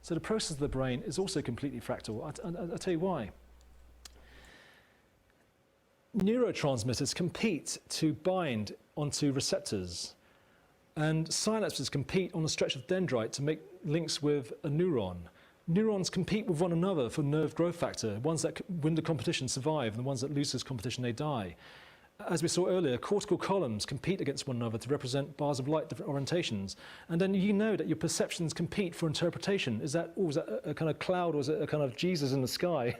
So the process of the brain is also completely fractal. I'll tell you why. Neurotransmitters compete to bind onto receptors, and synapses compete on a stretch of dendrite to make links with a neuron. Neurons compete with one another for nerve growth factor. Ones that win the competition survive, and the ones that lose this competition, they die. As we saw earlier, cortical columns compete against one another to represent bars of light, different orientations. And then you know that your perceptions compete for interpretation. Is that a kind of cloud, or is it a kind of Jesus in the sky?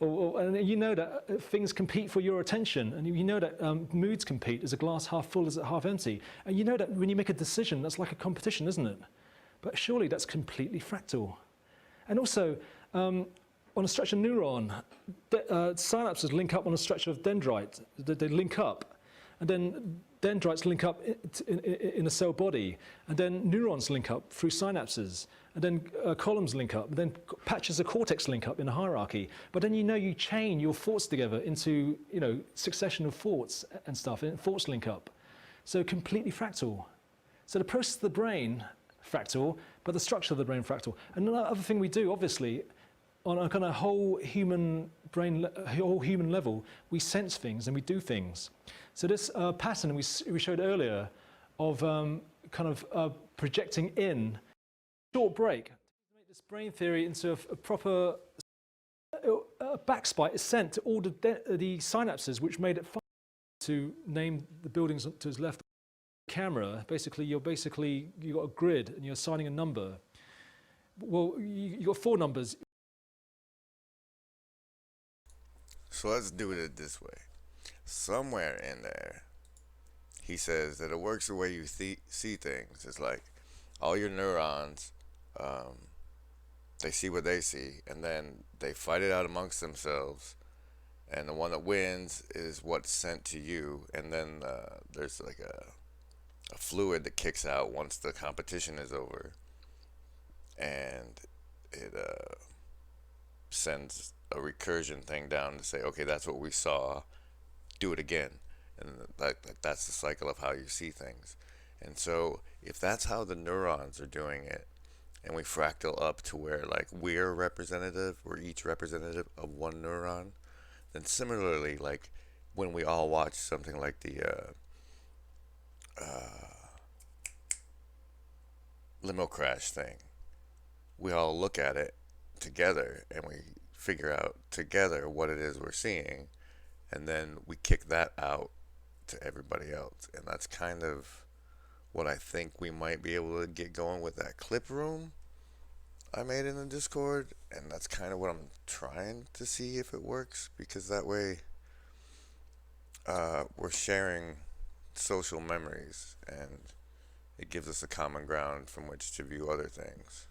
And you know that things compete for your attention. And you know that moods compete. Is a glass half full, is it half empty? And you know that when you make a decision, that's like a competition, isn't it? But surely that's completely fractal. And also, on a stretch of neuron, synapses link up on a stretch of dendrite. They link up, and then dendrites link up in a cell body, and then neurons link up through synapses, and then columns link up, and then patches of cortex link up in a hierarchy. But then you chain your thoughts together into succession of thoughts and stuff, and thoughts link up. So completely fractal. So the process of the brain, fractal, but the structure of the brain, fractal. And another other thing we do, obviously, on a kind of whole human level, we sense things and we do things. So this pattern we showed earlier of projecting in, short break, to make this brain theory into a proper backspite is sent to all the synapses, which made it fun to name the buildings to his left. Camera, you got a grid and you're assigning a number. Well, you got 4 numbers. So let's do it this way. Somewhere in there, he says that it works the way you see things. It's like all your neurons, they see what they see, and then they fight it out amongst themselves, and the one that wins is what's sent to you, and then there's like a fluid that kicks out once the competition is over, and it sends a recursion thing down to say, okay, that's what we saw, do it again. And that's the cycle of how you see things. And so if that's how the neurons are doing it, and we fractal up to where like we're each representative of one neuron, then similarly, like when we all watch something like the limo crash thing, we all look at it together and we figure out together what it is we're seeing, and then we kick that out to everybody else. And that's kind of what I think we might be able to get going with that clip room I made in the Discord, and that's kind of what I'm trying to see if it works, because that way we're sharing social memories and it gives us a common ground from which to view other things.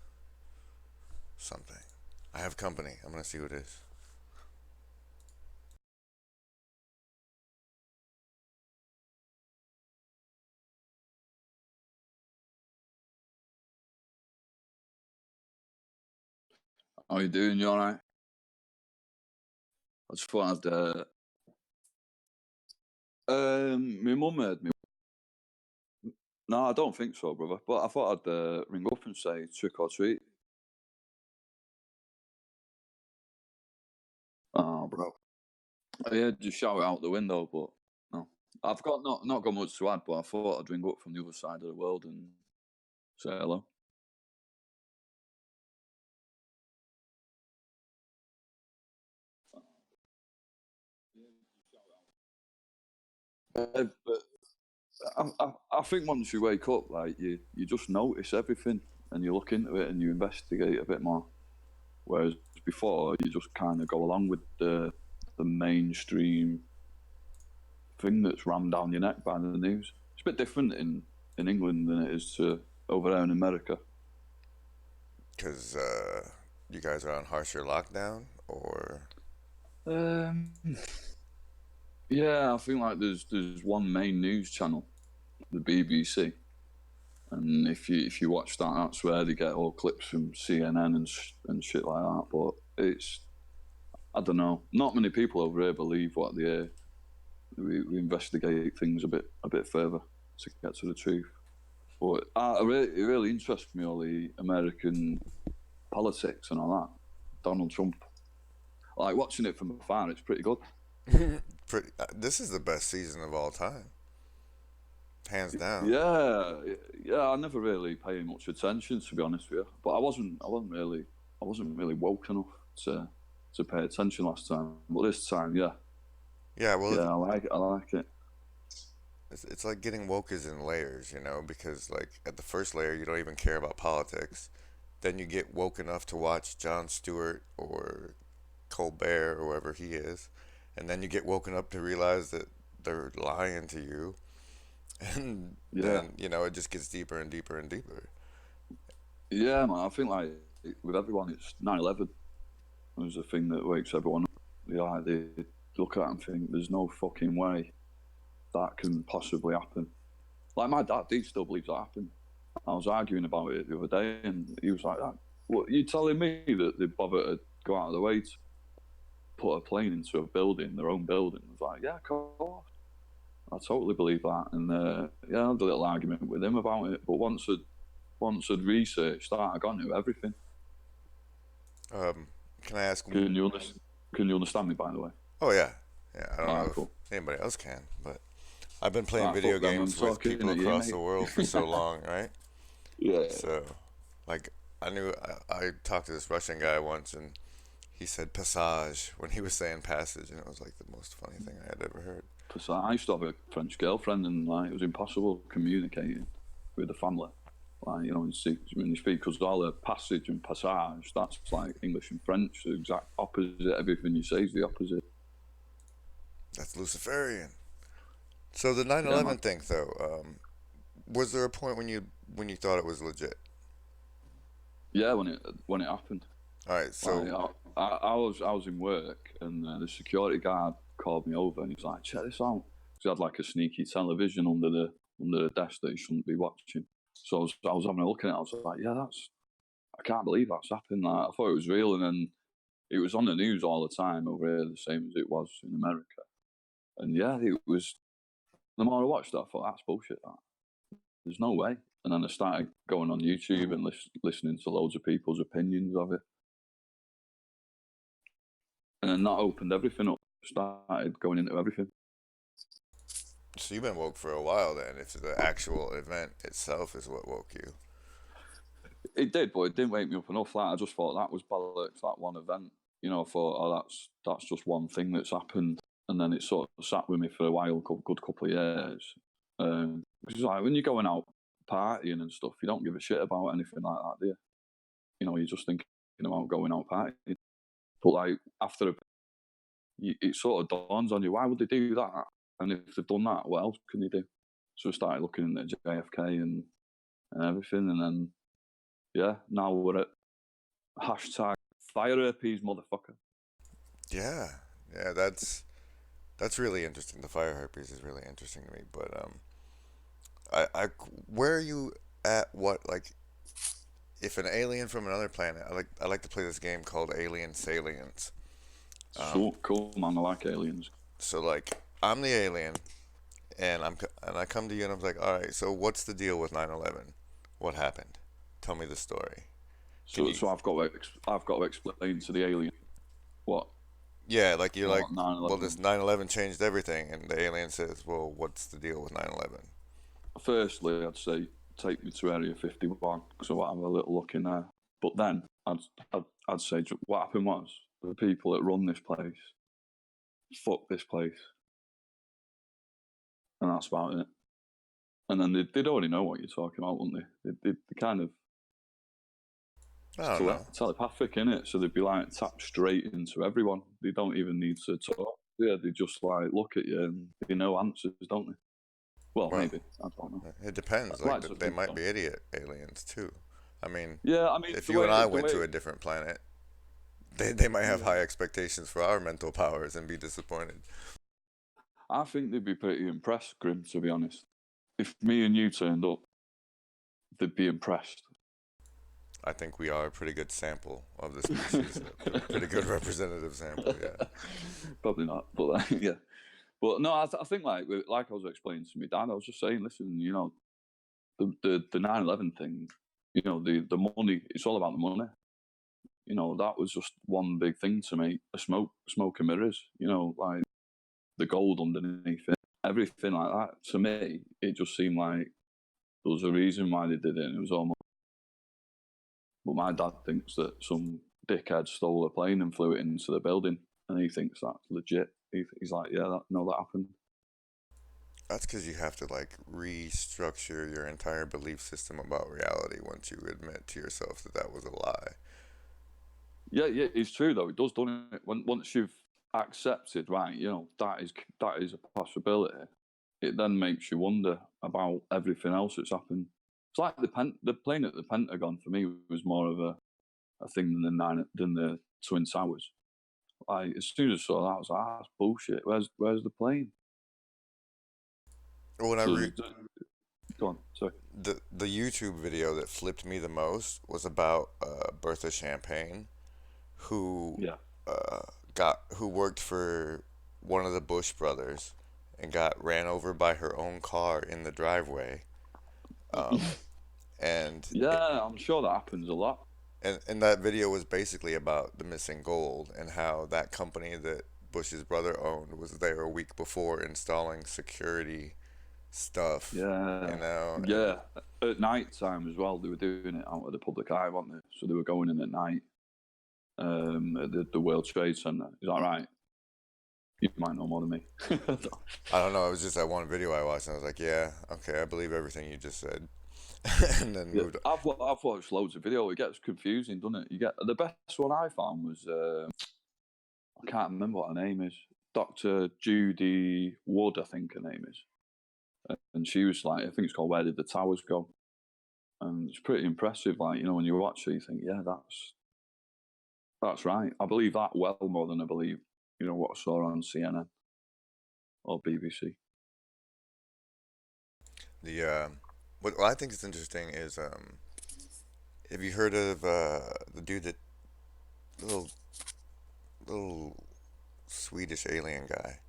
Something. I have company. I'm going to see who it is. How you doing? You alright? I just thought I'd my mum heard me. No, I don't think so, brother. But I thought I'd ring up and say trick or treat. Oh, bro. Yeah, just shout it out the window, but no. I've got not got much to add, but I thought I'd ring up from the other side of the world and say hello. But I think once you wake up, like you just notice everything and you look into it and you investigate a bit more. Whereas before, you just kind of go along with the mainstream thing that's rammed down your neck by the news. It's a bit different in England than it is to over there in America. Because you guys are on harsher lockdown, or? Yeah, I think like there's one main news channel, the BBC, and if you watch that, that's where they get all clips from CNN and shit like that. But it's, I don't know, not many people over here believe what they hear. We investigate things a bit further to get to the truth. But it really interests me, all the American politics and all that. Donald Trump. Like, watching it from afar, it's pretty good. This is the best season of all time, hands down. Yeah. I never really paid much attention, to be honest with you. But I wasn't really woke enough to pay attention last time. But this time, yeah. Yeah, well, I like it. it's like getting woke is in layers, you know, because like at the first layer you don't even care about politics. Then you get woke enough to watch Jon Stewart or Colbert or whoever he is, and then you get woken up to realize that they're lying to you, and then it just gets deeper and deeper and deeper. Yeah, man. I think like with everyone, it's 9/11. There's a thing that wakes everyone up. They look at it and think, "There's no fucking way that can possibly happen." Like my dad, he still believes that happened. I was arguing about it the other day, and he was like, "What, you telling me that they bother to go out of the way to put a plane into a building, their own building?" I was like, "Yeah, of course. I totally believe that." And I had a little argument with him about it. But once I'd researched that, I got into everything. Can I ask? Can you understand me, by the way? Oh yeah. I don't know cool. if anybody else can, but I've been playing video games with people across the world for so long, right? Yeah. So, like, I talked to this Russian guy once, and he said passage when he was saying passage, and it was like the most funny thing I had ever heard. Passage. I used to have a French girlfriend, and like it was impossible communicating with the family. Like, you know, when you speak, because all the passage and passage, that's like English and French, the exact opposite. Everything you say is the opposite. That's Luciferian. So the 9/11 thing, though, was there a point when you thought it was legit? Yeah, when it happened. All right, so like, I was in work, and the security guard called me over, and he's like, "Check this out." Because he had like a sneaky television under the desk that he shouldn't be watching. So I was having a look at it. I was like, "Yeah, I can't believe that's happened." Like, I thought it was real, and then it was on the news all the time over here, the same as it was in America. And yeah, it was. The more I watched it, I thought, "That's bullshit. There's no way." And then I started going on YouTube and listening to loads of people's opinions of it. And then that opened everything up. Started going into everything. So you've been woke for a while then, if the actual event itself is what woke you. It did, but it didn't wake me up enough. Like, I just thought that was bollocks, that one event. You know, I thought, "Oh, that's just one thing that's happened." And then it sort of sat with me for a while, good couple of years. Because like when you're going out partying and stuff, you don't give a shit about anything like that, do you? You know, you're just thinking about going out partying. But like after it sort of dawns on you, why would they do that? And if they've done that, what else can they do? So I started looking at JFK and everything, and then now we're at hashtag fire herpes, motherfucker. Yeah, that's really interesting. The fire herpes is really interesting to me. But where are you at? What, like, if an alien from another planet? I like to play this game called Alien Salience. So cool, man. I like aliens. So like, I'm the alien, and I come to you and I'm like, all right, so what's the deal with 9/11? What happened? Tell me the story. So I've got to explain to the alien what. Yeah, like you're like, 9/11. well, this 9/11 changed everything, and the alien says, well, what's the deal with 9/11? Firstly, I'd say take me to Area 51, so I'll have a little look in there. But then I'd say what happened was the people that run this place, fuck this place, and that's about it. And then they'd already know what you're talking about, wouldn't they? They kind of telepathic, innit? So they'd be like tapped straight into everyone. They don't even need to talk. Yeah, they just like look at you and they know answers, don't they? Well, maybe. I don't know. It depends. Like, they might be idiot aliens too. I mean, if you and I went to a different planet, they might have high expectations for our mental powers and be disappointed. I think they'd be pretty impressed, Grim, to be honest. If me and you turned up, they'd be impressed. I think we are a pretty good sample of the species. A pretty good representative sample, yeah. Probably not, but yeah. But no, I think like I was explaining to my dad, I was just saying, listen, you know, the 9/11 thing, you know, the money, it's all about the money. you know, that was just one big thing to me. Smoke and mirrors, you know, like the gold underneath it, everything like that. To me, it just seemed like there was a reason why they did it. And it was almost, but my dad thinks that some dickhead stole a plane and flew it into the building, and he thinks that's legit. He's like, yeah, that happened. That's because you have to like restructure your entire belief system about reality once you admit to yourself that that was a lie. Yeah, it's true though. It does, doesn't it? Once you've accepted, right, you know, that is a possibility. It then makes you wonder about everything else that's happened. It's like the plane at the Pentagon for me was more of a thing than the Twin Towers. Like as soon as I saw that, I was like, that's bullshit. Where's the plane? When So, go on, sorry. the YouTube video that flipped me the most was about Bertha Champagne, who Yeah. who worked for one of the Bush brothers and got ran over by her own car in the driveway. And Yeah, I'm sure that happens a lot. and that video was basically about the missing gold and how that company that Bush's brother owned was there a week before installing security stuff. Yeah, You know, yeah. At night time as well, they were doing it out of the public eye, weren't they? So they were going in at night. At the World Trade Center. Is that right? You might know more than me. I don't know. It was just that one video I watched, and I was like, "Yeah, okay, I believe everything you just said," and then Yeah, moved on. I've watched loads of video. It gets confusing, doesn't it? You get the best one I found was I can't remember what her name is. Dr. Judy Wood, I think her name is, and she was like, I think it's called "Where Did the Towers Go?" And it's pretty impressive. Like, you know, when you watch it, you think, yeah, that's right. I believe that well more than I believe, you know, what I saw on CNN or BBC. What I think is interesting is have you heard of the dude that little little Swedish alien guy?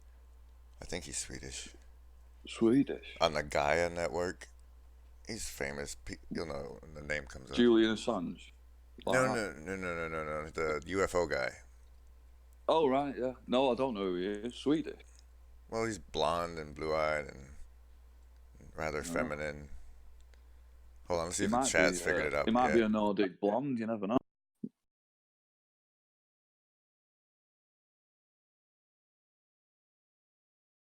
I think he's Swedish. Swedish. On the Gaia network, he's famous. You'll know when the name comes up. Julian Assange. No, no. The UFO guy. Oh, right, yeah. No, I don't know who he is. Swedish. Well, he's blonde and blue-eyed and rather feminine. Hold on, let's see if the chat's figured it out. He might be a Nordic blonde, you never know.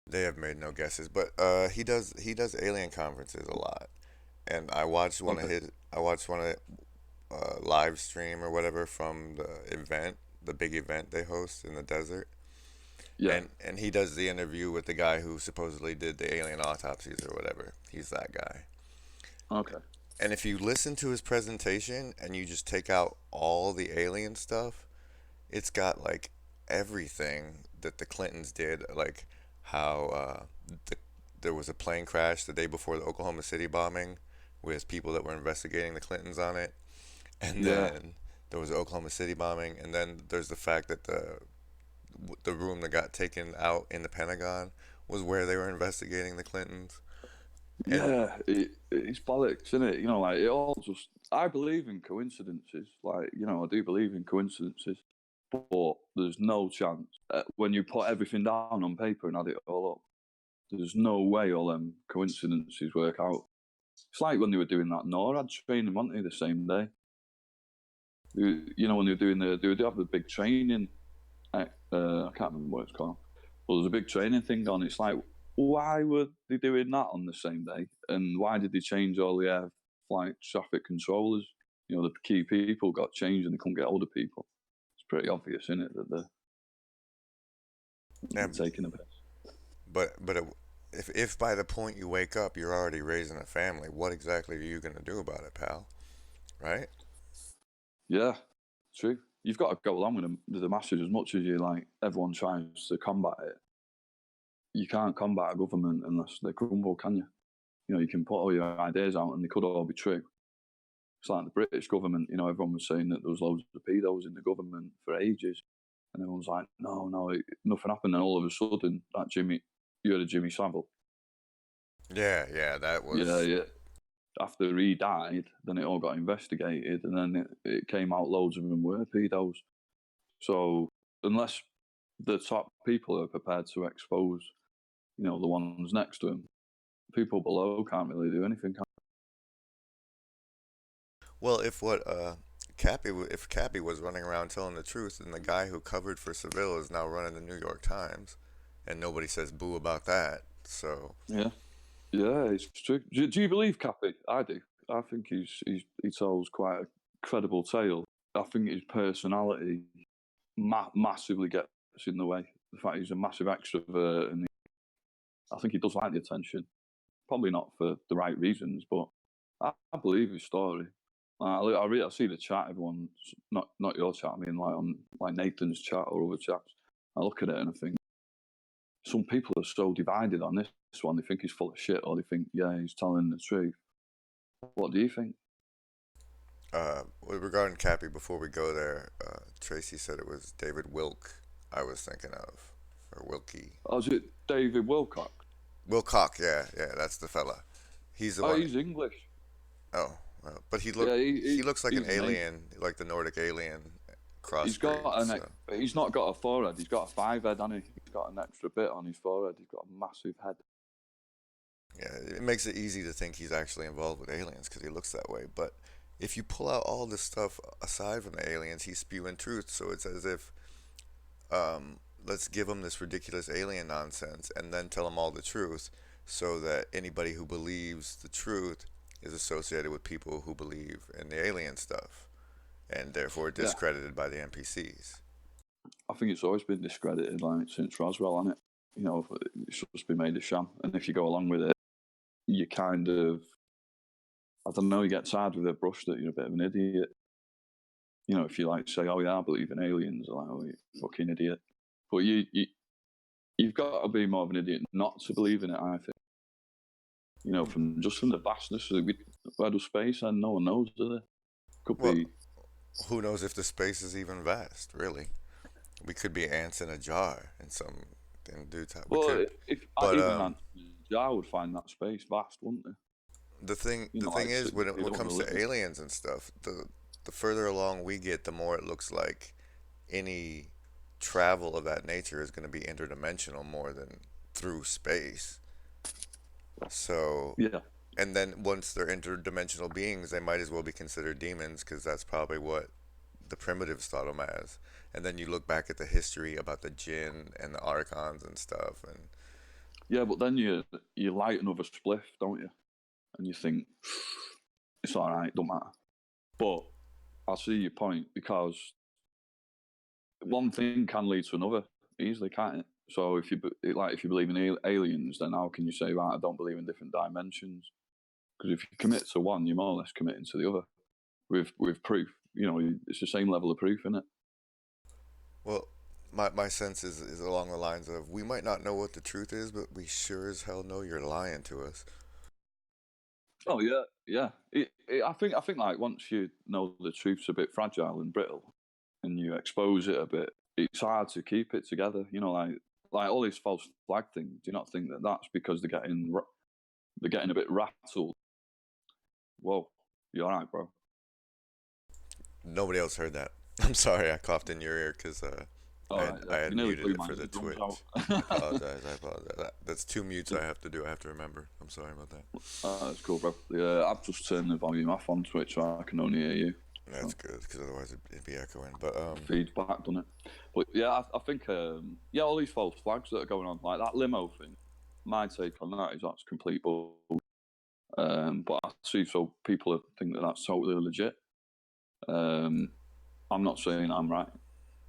They have made no guesses, but he does alien conferences a lot, and I watched one of live stream or whatever from the big event they host in the desert. Yeah. And he does the interview with the guy who supposedly did the alien autopsies or whatever. He's that guy. Okay. And if you listen to his presentation and you just take out all the alien stuff, it's got like everything that the Clintons did, like how there was a plane crash the day before the Oklahoma City bombing with people that were investigating the Clintons on it. And then there was the Oklahoma City bombing, and then there's the fact that the room that got taken out in the Pentagon was where they were investigating the Clintons. Yeah, it's bollocks, isn't it? You know, like it all just. I believe in coincidences. Like, you know, I do believe in coincidences, but there's no chance when you put everything down on paper and add it all up. There's no way all them coincidences work out. It's like when they were doing that NORAD training, weren't they, the same day? You know, when they were doing they have the big training. I can't remember what it's called. But there's a big training thing on. It's like, why were they doing that on the same day? And why did they change all the air flight traffic controllers? You know, the key people got changed and they couldn't get older people. It's pretty obvious, isn't it, that they're taking a piss. But if by the point you wake up you're already raising a family, what exactly are you going to do about it, pal? Right? Yeah, true. You've got to go along with the masses as much as you like. Everyone tries to combat it. You can't combat a government unless they crumble, can you? You know, you can put all your ideas out and they could all be true. It's like the British government, you know, everyone was saying that there was loads of pedos in the government for ages. And everyone's like, no, nothing happened. And all of a sudden, you heard of Jimmy Savile? Yeah, that was... Yeah. after he died, then it all got investigated, and then it came out loads of them were pedos. So unless the top people are prepared to expose, the ones next to him, people below can't really do anything. Well, if Cappy was running around telling the truth, then the guy who covered for Seville is now running the New York Times, and nobody says boo about that. So Yeah, it's true. Do you believe Cappy? I do. I think he tells quite a credible tale. I think his personality massively gets in the way. The fact he's a massive extrovert, and I think he does like the attention. Probably not for the right reasons, but I believe his story. I see the chat. Everyone's not your chat. I mean, like on like Nathan's chat or other chats. I look at it and I think some people are so divided on this one. They think he's full of shit, or they think, yeah, he's telling the truth. What do you think? regarding Cappy, before we go there, Tracy said it was David Wilk I was thinking of, or Wilkie. Oh, is it David Wilcock? Wilcock, yeah, that's the fella. He's the Oh, one. he's English. Oh, well, but Yeah, he looks like an he's amazing. alien, like the Nordic alien He's crossbreed. got So. he's not got a forehead. He's got a 5 head, hasn't he? He's got an extra bit on his forehead. He's got a massive head. Yeah, it makes it easy to think he's actually involved with aliens because he looks that way. But if you pull out all this stuff aside from the aliens, he's spewing truth. So it's as if, let's give him this ridiculous alien nonsense and then tell him all the truth, so that anybody who believes the truth is associated with people who believe in the alien stuff, and therefore Yeah, discredited by the NPCs. I think it's always been discredited, like since Roswell, hasn't it? It's just been made a sham. And if you go along with it, you kind of, I don't know, you get tired with a brush that you're a bit of an idiot. If you like say, "Oh yeah, I believe in aliens," they're like, "Oh, you fucking idiot." But you've got to be more of an idiot not to believe in it. I think. From the vastness of where does space and no one knows, do they? Could Well, be. who knows if the space is even vast, really? We could be ants in a jar in due time. We Well, could, if but even I would find that space vast, wouldn't it? the thing Like is, when you it don't want comes to live to in. aliens and stuff, the further along we get, the more it looks like any travel of that nature is going to be interdimensional more than through space. So, Yeah, and then once they're interdimensional beings, they might as well be considered demons because that's probably what the primitives thought them as. And then you look back at the history about the jinn and the archons and stuff, and yeah, but then you light another spliff, don't you? And you think it's all right, don't matter. But I see your point because one thing can lead to another easily, can't it? So if you believe in aliens, then how can you say, right, I don't believe in different dimensions? Because if you commit to one, you're more or less committing to the other with proof. It's the same level of proof, isn't it? well, my sense is along the lines of we might not know what the truth is, but we sure as hell know you're lying to us. Oh yeah, yeah. I think like once you know the truth's a bit fragile and brittle, and you expose it a bit, it's hard to keep it together. Like all these false flag things. Do you not think that that's because they're getting a bit rattled? Whoa, you all right, bro? Nobody else heard that. I'm sorry, I coughed in your ear because All right, I yeah. had You nearly muted blew it my for the eardrums Twitch. I out. apologize. I apologize. That's two mutes I have to do. I have to remember. I'm sorry about that. That's cool, bro. Yeah, I've just turned the volume off on Twitch, so I can only hear you. That's So good because otherwise it'd be echoing. But feedback, doesn't it? But yeah, I think yeah, all these false flags that are going on, like that limo thing. My take on that is that's complete bull. But I see so people think that that's totally legit. Um, I'm not saying I'm right,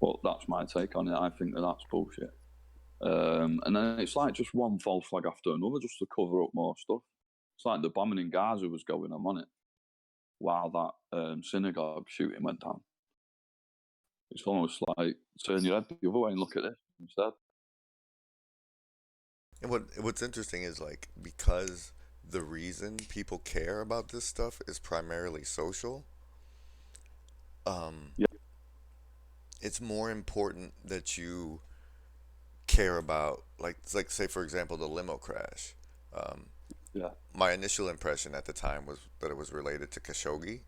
but that's my take on it. I think that that's bullshit. And then it's like just one false flag after another just to cover up more stuff. It's like the bombing in Gaza was going on it, while that synagogue shooting went down. It's almost like turn your head the other way and look at this instead. and what's interesting is like because the reason people care about this stuff is primarily social. Um, Yeah, it's more important that you care about like say for example the limo crash. Um, Yeah. my initial impression at the time was that it was related to Khashoggi.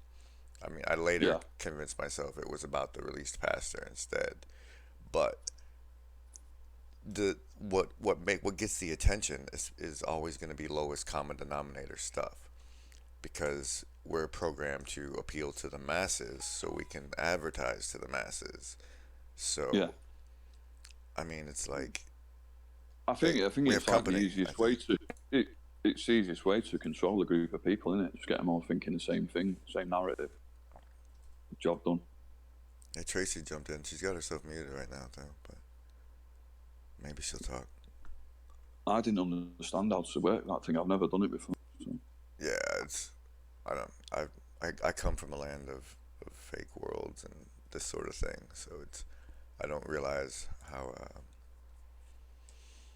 I mean, I later Yeah. convinced myself it was about the released pastor instead. But what gets the attention is always going to be lowest common denominator stuff, because we're programmed to appeal to the masses so we can advertise to the masses. Yeah. So I mean, it's like, I think we have it's like the company, I easiest way think. to it's the easiest way to control a group of people, isn't it? Just get them all thinking the same thing, same narrative. Job done. Hey, Tracy jumped in. She's got herself muted right now, though, but maybe she'll talk. I didn't understand how to work that thing. I've never done it before. So. Yeah, I don't, I come from a land of fake worlds and this sort of thing, so I don't realize How it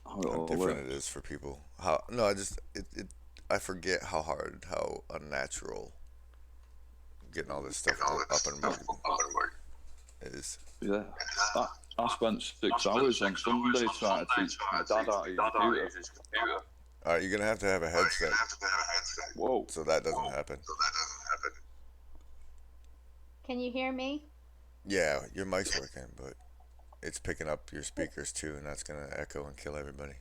how all different it works. is for people. No, I forget how unnatural getting all this stuff up and working is. Yeah. I spent 6 hours on Sunday trying to teach my dad how to use a computer. All right, you're gonna have to have a headset Whoa. so that doesn't happen. Can you hear me? Yeah, your mic's working, but it's picking up your speakers too, and that's gonna echo and kill everybody.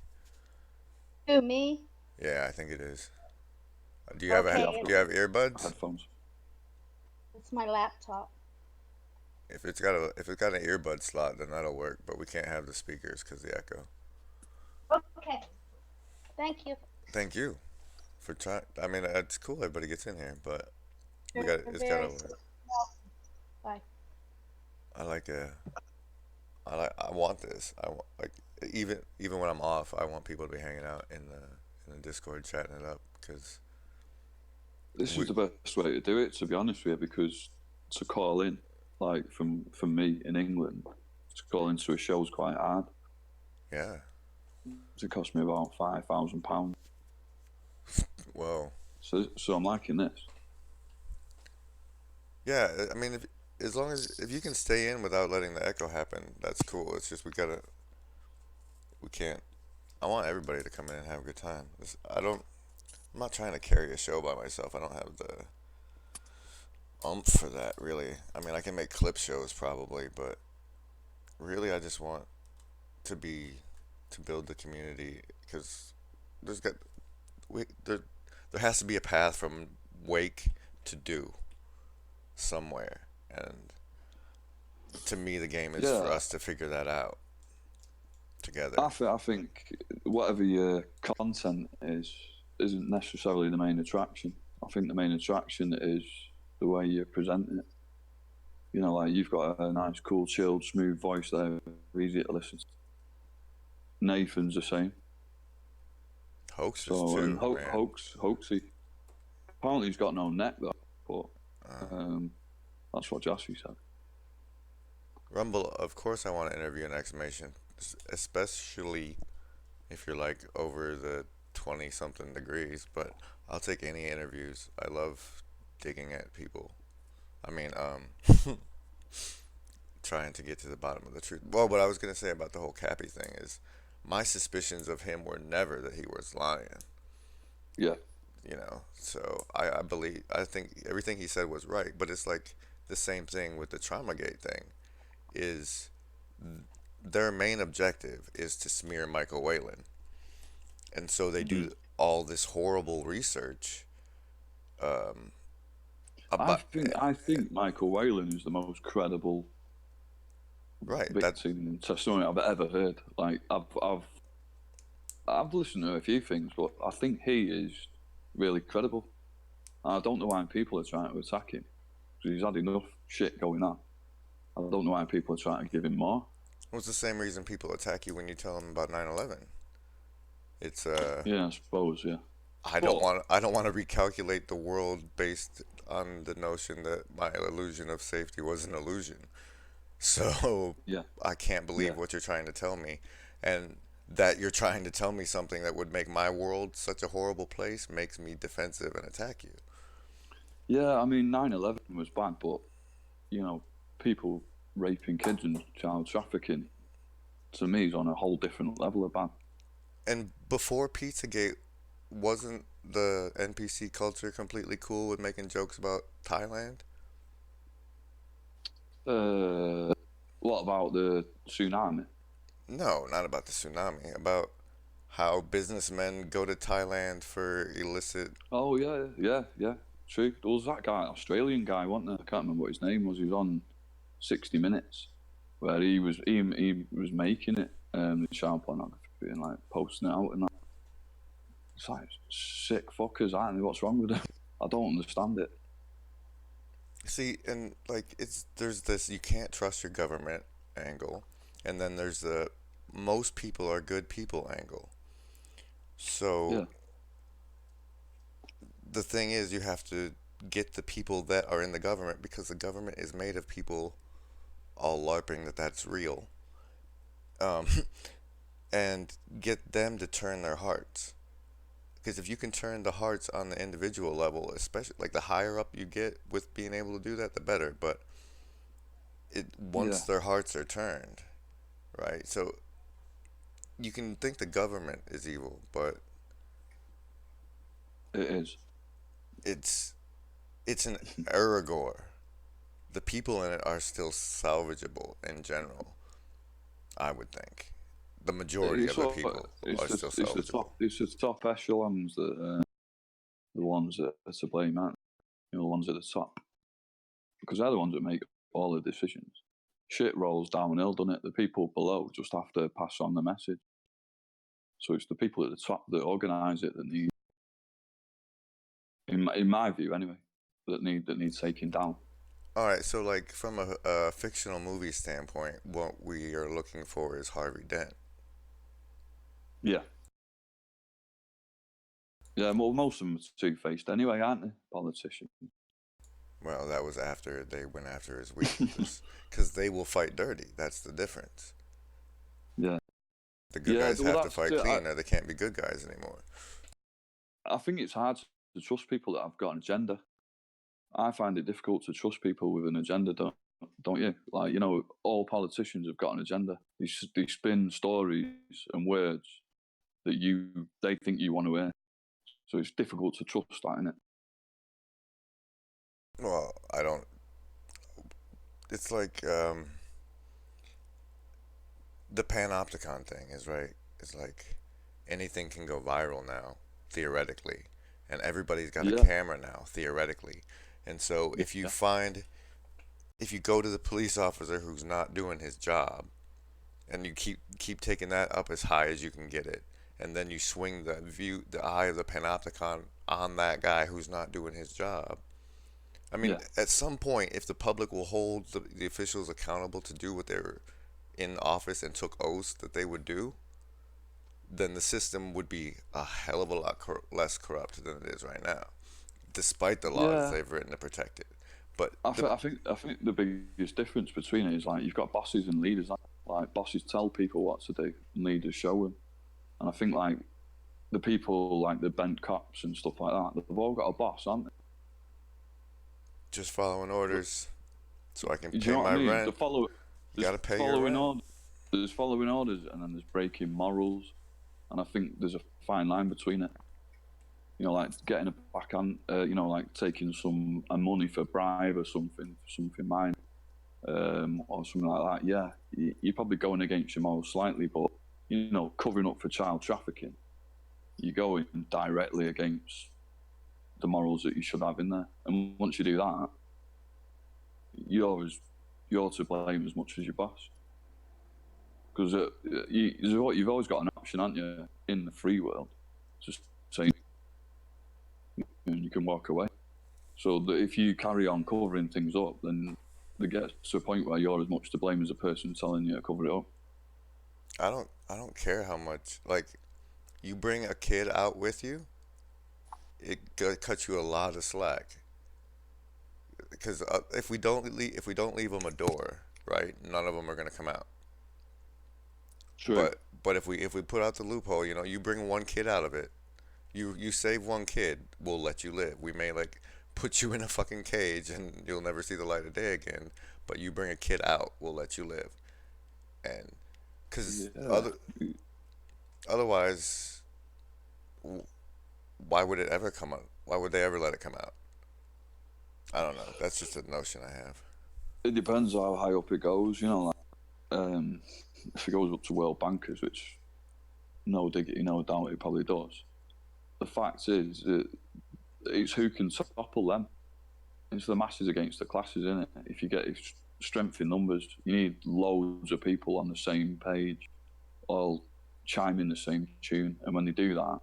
Who, me? Yeah, I think it is. Do Okay, do you have earbuds? Headphones. it's my laptop. If it's got an earbud slot, then that'll work. But we can't have the speakers because the echo. Okay, thank you. Thank you for trying. I mean, it's cool. Everybody gets in here, but You're it's very gotta work. welcome. Bye. I like I want this. I want, like, even when I'm off, I want people to be hanging out in the Discord chatting it up, because This we is the best way to do it, to be honest with you, because to call in, like from me in England, to call into a show is quite hard. yeah. It cost me about £5,000. Whoa. So I'm liking this. Yeah. I mean, as long as if you can stay in without letting the echo happen, that's cool. It's just we can't. I want everybody to come in and have a good time. I'm not trying to carry a show by myself. I don't have the for that, really. I mean, I can make clip shows probably, but really, I just want to build the community, because there's got there has to be a path from wake to do somewhere, and to me, the game is for Yeah. us to figure that out together. I think whatever your content isn't necessarily the main attraction. I think the main attraction is the way you present it. You know, like you've got a nice, cool, chilled, smooth voice there, easy to listen to. Nathan's the same. Hoaxes So, and too, man. Hoaxy. Apparently he's got no neck though, but Uh, that's what Jassy said. Rumble, of course, I want to interview an exclamation, especially if you're like over the 20 something degrees. But I'll take any interviews. I love digging at people. I mean, trying to get to the bottom of the truth. Well, what I was gonna say about the whole Cappy thing is, my suspicions of him were never that he was lying. Yeah. So I think everything he said was right. But it's like the same thing with the Traumagate thing. Is their main objective is to smear Michael Whalen, and so they do all this horrible research about I think Michael Whalen is the most credible right. victim testimony I've ever heard. Like I've listened to a few things, but I think he is really credible. I don't know why people are trying to attack him, because he's had enough shit going on. I don't know why people are trying to give him more. It's the same reason people attack you when you tell them about 9/11. It's Yeah, I suppose. Yeah. I don't want to recalculate the world based on the notion that my illusion of safety was an illusion. So Yeah. I can't believe what you're trying to tell me, and that you're trying to tell me something that would make my world such a horrible place makes me defensive and attack you. Yeah, I mean, 9/11 was bad, but people raping kids and child trafficking, to me, is on a whole different level of bad. And before Pizzagate, wasn't the NPC culture completely cool with making jokes about Thailand? What about the tsunami? No, not about the tsunami. About how businessmen go to Thailand for illicit. Oh yeah. True. There was that guy, Australian guy, wasn't there? I can't remember what his name was. He was on 60 Minutes, where he was making it, the child pornography, and like posting it out and that. It's like sick fuckers, aren't they? What's wrong with them? I don't understand it. See, and like there's this you can't trust your government angle, and then there's the most people are good people angle. So Yeah, the thing is, you have to get the people that are in the government because the government is made of people all larping that's real, um, and get them to turn their hearts. Because if you can turn the hearts on the individual level, especially like the higher up you get with being able to do that, the better. But once yeah, their hearts are turned, right? So you can think the government is evil, but it is. it's it's an Aragor. The people in it are still salvageable in general, I would think. The majority of It's the what people are still salvageable. it's the top echelons that the ones that are to blame, aren't they? The ones at the top, because they're the ones that make all the decisions. Shit rolls downhill, doesn't it? The people below just have to pass on the message. So it's the people at the top that organise it that need, in my view anyway, that need taking down. All right, so like from a fictional movie standpoint, what we are looking for is Harvey Dent. Yeah, yeah. Well, most of them are two-faced anyway, aren't they? Politicians. Well, that was after they went after his weaknesses, because they will fight dirty. That's the difference. Yeah, The good yeah. guys Well, have to that's fight it. clean, or they can't be good guys anymore. I think it's hard to trust people that have got an agenda. I find it difficult to trust people with an agenda, don't you? Like, all politicians have got an agenda. They spin stories and words that they think you want to hear. So it's difficult to trust that, isn't it? Well, I don't. It's like the panopticon thing is right. It's like anything can go viral now, theoretically, and everybody's got a Yeah, camera now, theoretically. And so yeah, if you go to the police officer who's not doing his job, and you keep taking that up as high as you can get it, and then you swing the eye of the panopticon on that guy who's not doing his job. I mean, yeah, at some point, if the public will hold the officials accountable to do what they were in office and took oaths that they would do, then the system would be a hell of a lot less corrupt than it is right now, despite the laws yeah. they've written to protect it. But I think the biggest difference between it is like you've got bosses and leaders. Like bosses tell people what to do, and leaders show them. And I think like the people like the bent cops and stuff like that, they've all got a boss, haven't just following they? orders so I can Do you pay know what I my mean? rent. You There's gotta pay your following rent. orders, there's following orders, and then there's breaking morals. And I think there's a fine line between it. Like getting a backhand, like taking some money for bribe or something minor, or something like that. Yeah, you're probably going against your morals slightly, but covering up for child trafficking, you're going directly against the morals that you should have in there. And once you do that, you're as you're to blame as much as your boss. Because you've always got an option, haven't you, in the free world, to say and you can walk away. So that if you carry on covering things up, then it gets to a point where you're as much to blame as the person telling you to cover it up. I don't care how much like you bring a kid out with you, cuts you a lot of slack. Because if we don't leave them a door, right, none of them are gonna come out. True. But if we put out the loophole, you bring one kid out of it, you save one kid, we'll let you live. We may like put you in a fucking cage and you'll never see the light of day again, but you bring a kid out, we'll let you live. And because Yeah. otherwise, why would it ever come out? Why would they ever let it come out? I don't know. That's just a notion I have. It depends how high up it goes. You know, like, if it goes up to world bankers, which no diggity, no doubt it probably does. The fact is that it's who can topple them. It's the masses against the classes, isn't it? If you get strength in numbers, you need loads of people on the same page, all chime in the same tune, and when they do that,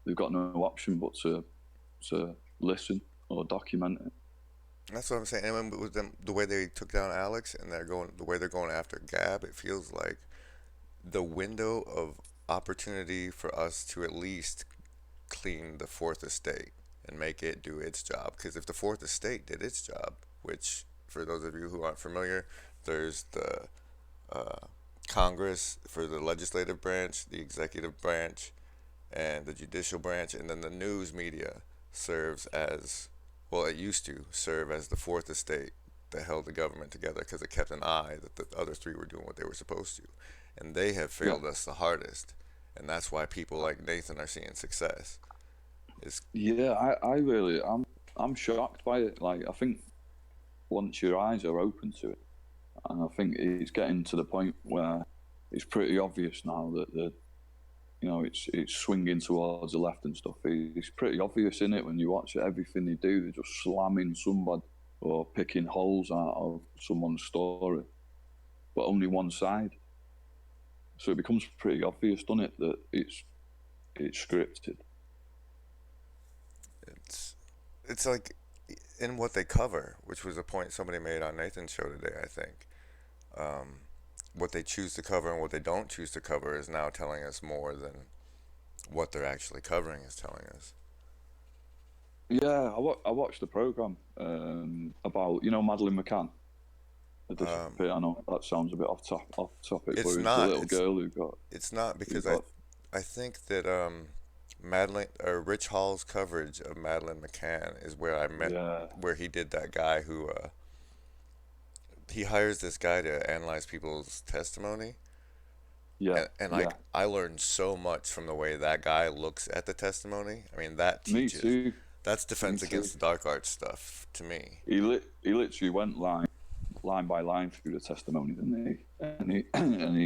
they've got no option but to listen or document it. That's what I'm saying. And with them, the way they took down Alex, and the way they're going after Gab, it feels like the window of opportunity for us to at least clean the Fourth Estate and make it do its job. Because if the Fourth Estate did its job, which for those of you who aren't familiar, there's the Congress for the legislative branch, the executive branch, and the judicial branch, and then the news media serves as, well, it used to serve as the Fourth Estate that held the government together because it kept an eye that the other three were doing what they were supposed to. And they have failed us the hardest. And that's why people like Nathan are seeing success. I'm shocked by it. Like, I think once your eyes are open to it, and I think it's getting to the point where it's pretty obvious now that it's swinging towards the left and stuff. It's pretty obvious, isn't it, when you watch it? Everything they do, they're just slamming somebody or picking holes out of someone's story, but only one side. So it becomes pretty obvious, doesn't it, that it's scripted. It's like in what they cover, which was a point somebody made on Nathan's show today, I think. What they choose to cover and what they don't choose to cover is now telling us more than what they're actually covering is telling us. Yeah, I watched the program about Madeleine McCann. I know that sounds a bit off topic. It's but not. The little girl who got. It's not because I think that Madeline or Rich Hall's coverage of Madeleine McCann is where I met where he did that guy who he hires this guy to analyze people's testimony. Yeah. And I learned so much from the way that guy looks at the testimony. I mean, that teaches. Me too. That's defense against the dark arts stuff to me. He literally went line by line through the testimony, didn't he? And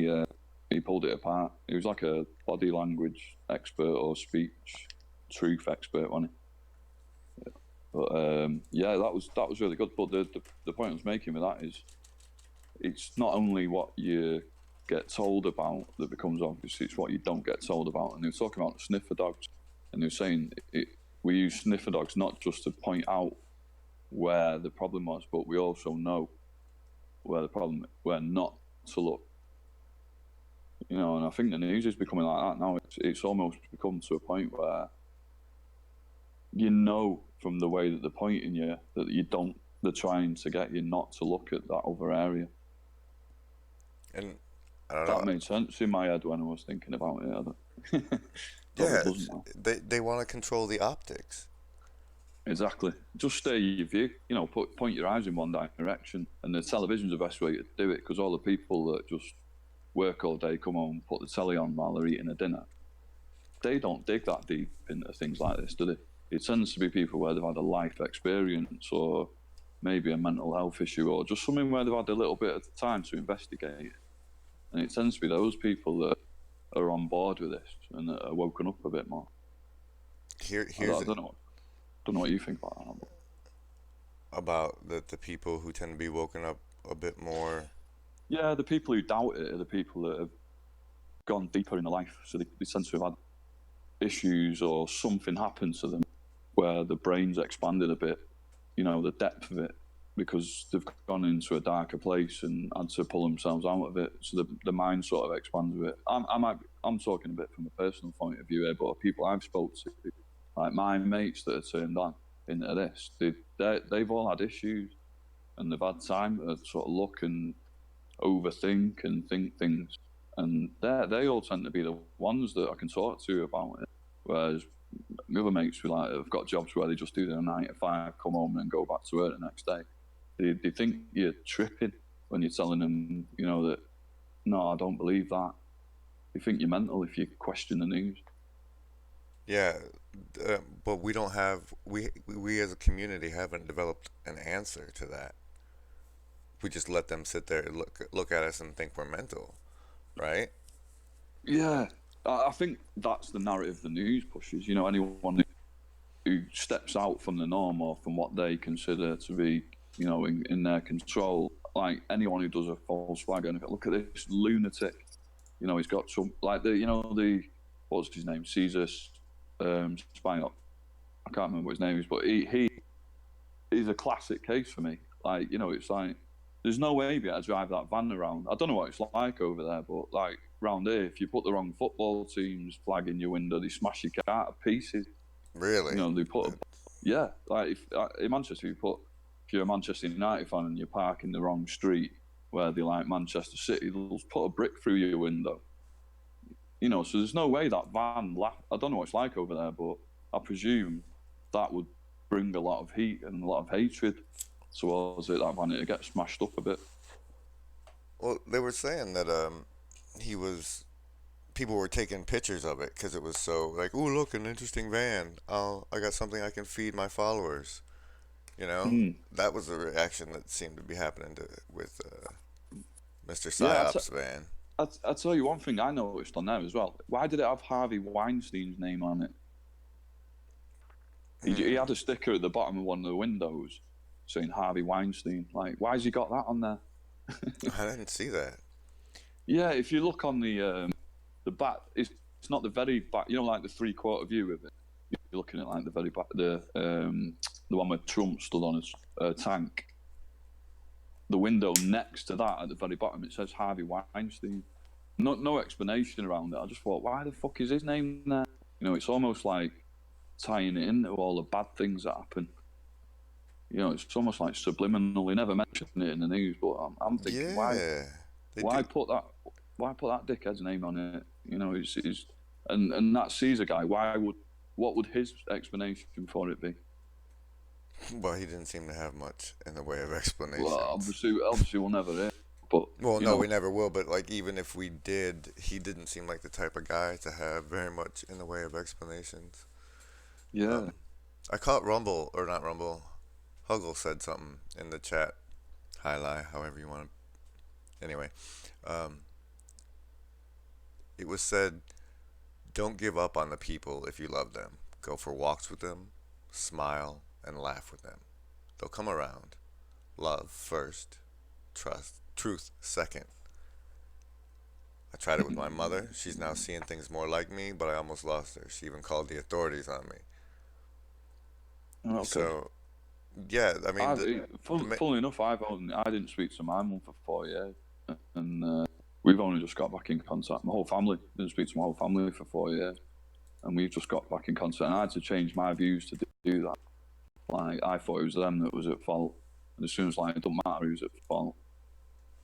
he pulled it apart. He was like a body language expert or speech truth expert, wasn't he? But that was really good. But the point I was making with that is, it's not only what you get told about that becomes obvious, it's what you don't get told about. And they were talking about the sniffer dogs, and they were saying we use sniffer dogs not just to point out where the problem was, but we also know where not to look. And I think the news is becoming like that now. It's almost become to a point where from the way that they're pointing you that they're trying to get you not to look at that other area. And I don't know. That made sense in my head when I was thinking about it. Yeah, they want to control the optics. Exactly. Just stay your view. Point your eyes in one direction, and the television's the best way to do it, because all the people that just work all day, come home, put the telly on while they're eating a dinner, they don't dig that deep into things like this, do they? It tends to be people where they've had a life experience or maybe a mental health issue or just something where they've had a little bit of time to investigate it. And it tends to be those people that are on board with this and that are woken up a bit more. I don't know what you think about that. About the people who tend to be woken up a bit more. Yeah, the people who doubt it are the people that have gone deeper in their life. So they tend to have had issues or something happened to them where the brain's expanded a bit, the depth of it, because they've gone into a darker place and had to pull themselves out of it. So the mind sort of expands a bit. I'm talking a bit from a personal point of view here, but people I've spoke to, like my mates that are turned on into this, they've all had issues and they've had time to sort of look and overthink and think things, and they all tend to be the ones that I can talk to about it. Whereas the other mates who have got jobs where they just do their 9 to 5, come home and go back to work the next day. They think you're tripping when you're telling them, that no, I don't believe that. They think you're mental if you question the news. Yeah, but we don't have we as a community haven't developed an answer to that. We just let them sit there and look at us and think we're mental, right? Yeah, I think that's the narrative the news pushes. You know, anyone who steps out from the norm or from what they consider to be, you know, in their control, like anyone who does a false flag, and look at this lunatic. You know, he's got some like the what's his name, Caesar Spinot. I can't remember what his name is, but he's a classic case for me. Like, you know, it's like there's no way you'd be able to drive that van around. I don't know what it's like over there, but like round here, if you put the wrong football team's flag in your window, they smash your car to pieces. Really? You know, they put yeah, like if in Manchester, if you're a Manchester United fan and you park in the wrong street where they like Manchester City, they'll put a brick through your window. You know, so there's no way that van. I don't know what it's like over there, but I presume that would bring a lot of heat and a lot of hatred towards it. That van to get smashed up a bit. Well, they were saying that he was people were taking pictures of it because it was so like, oh look, an interesting van. Oh, I got something I can feed my followers. You know, that was the reaction that seemed to be happening with Mr. Yeah, Psyop's van. I'll tell you one thing I noticed on there as well. Why did it have Harvey Weinstein's name on it? He had a sticker at the bottom of one of the windows saying Harvey Weinstein. Like, why has he got that on there? I didn't see that. Yeah, if you look on the back, it's not the very back. You know, like the 3/4 view of it. You're looking at like the very back, the one where Trump stood on a tank. The window next to that at the very bottom, it says Harvey Weinstein. No explanation around it. I just thought, why the fuck is his name there? You know, it's almost like tying it into all the bad things that happen. You know, it's almost like subliminal. He never mentioned it in the news, but I'm thinking, why put that dickhead's name on it? You know, and that Caesar guy. What would his explanation for it be? Well, he didn't seem to have much in the way of explanation. Well, obviously we'll never hear. But well, no, we never will. But like, even if we did, he didn't seem like the type of guy to have very much in the way of explanations. Yeah, I caught Rumble or not Rumble. Huggle said something in the chat. Highlight, however you want to. Anyway, it was said, don't give up on the people if you love them. Go for walks with them, smile, and laugh with them. They'll come around. Love first, truth second. I tried it with my mother. She's now seeing things more like me, but I almost lost her. She even called the authorities on me. okay. So, yeah, I mean... Funnily enough, I didn't speak to my mum for 4 years. And we've only just got back in contact. My whole family, didn't speak to my whole family for 4 years. And we've just got back in contact. And I had to change my views to do that. Like, I thought it was them that was at fault. And as soon as, like, it doesn't matter who's at fault.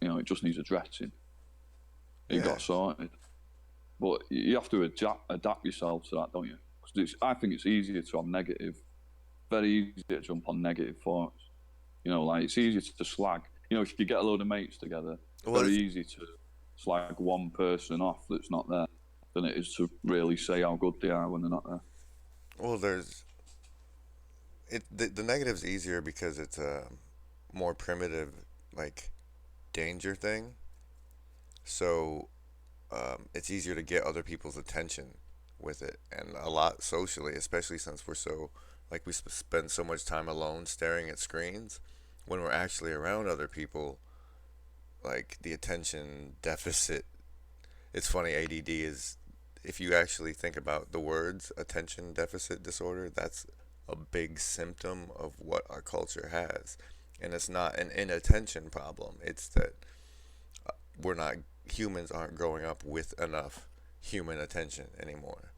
You know, it just needs addressing. It got sorted. But you have to adapt yourself to that, don't you? Because I think it's easier to have very easy to jump on negative thoughts. You know, like, it's easier to slag. You know, if you get a load of mates together, very easy to slag one person off that's not there than it is to really say how good they are when they're not there. Well, the negative's easier because it's a more primitive, like, danger thing. So it's easier to get other people's attention with it, and a lot socially, especially since we're so, like, we spend so much time alone staring at screens. When we're actually around other people, like, the attention deficit, it's funny, ADD is, if you actually think about the words attention deficit disorder, that's a big symptom of what our culture has. And it's not an inattention problem. It's that humans aren't growing up with enough human attention anymore.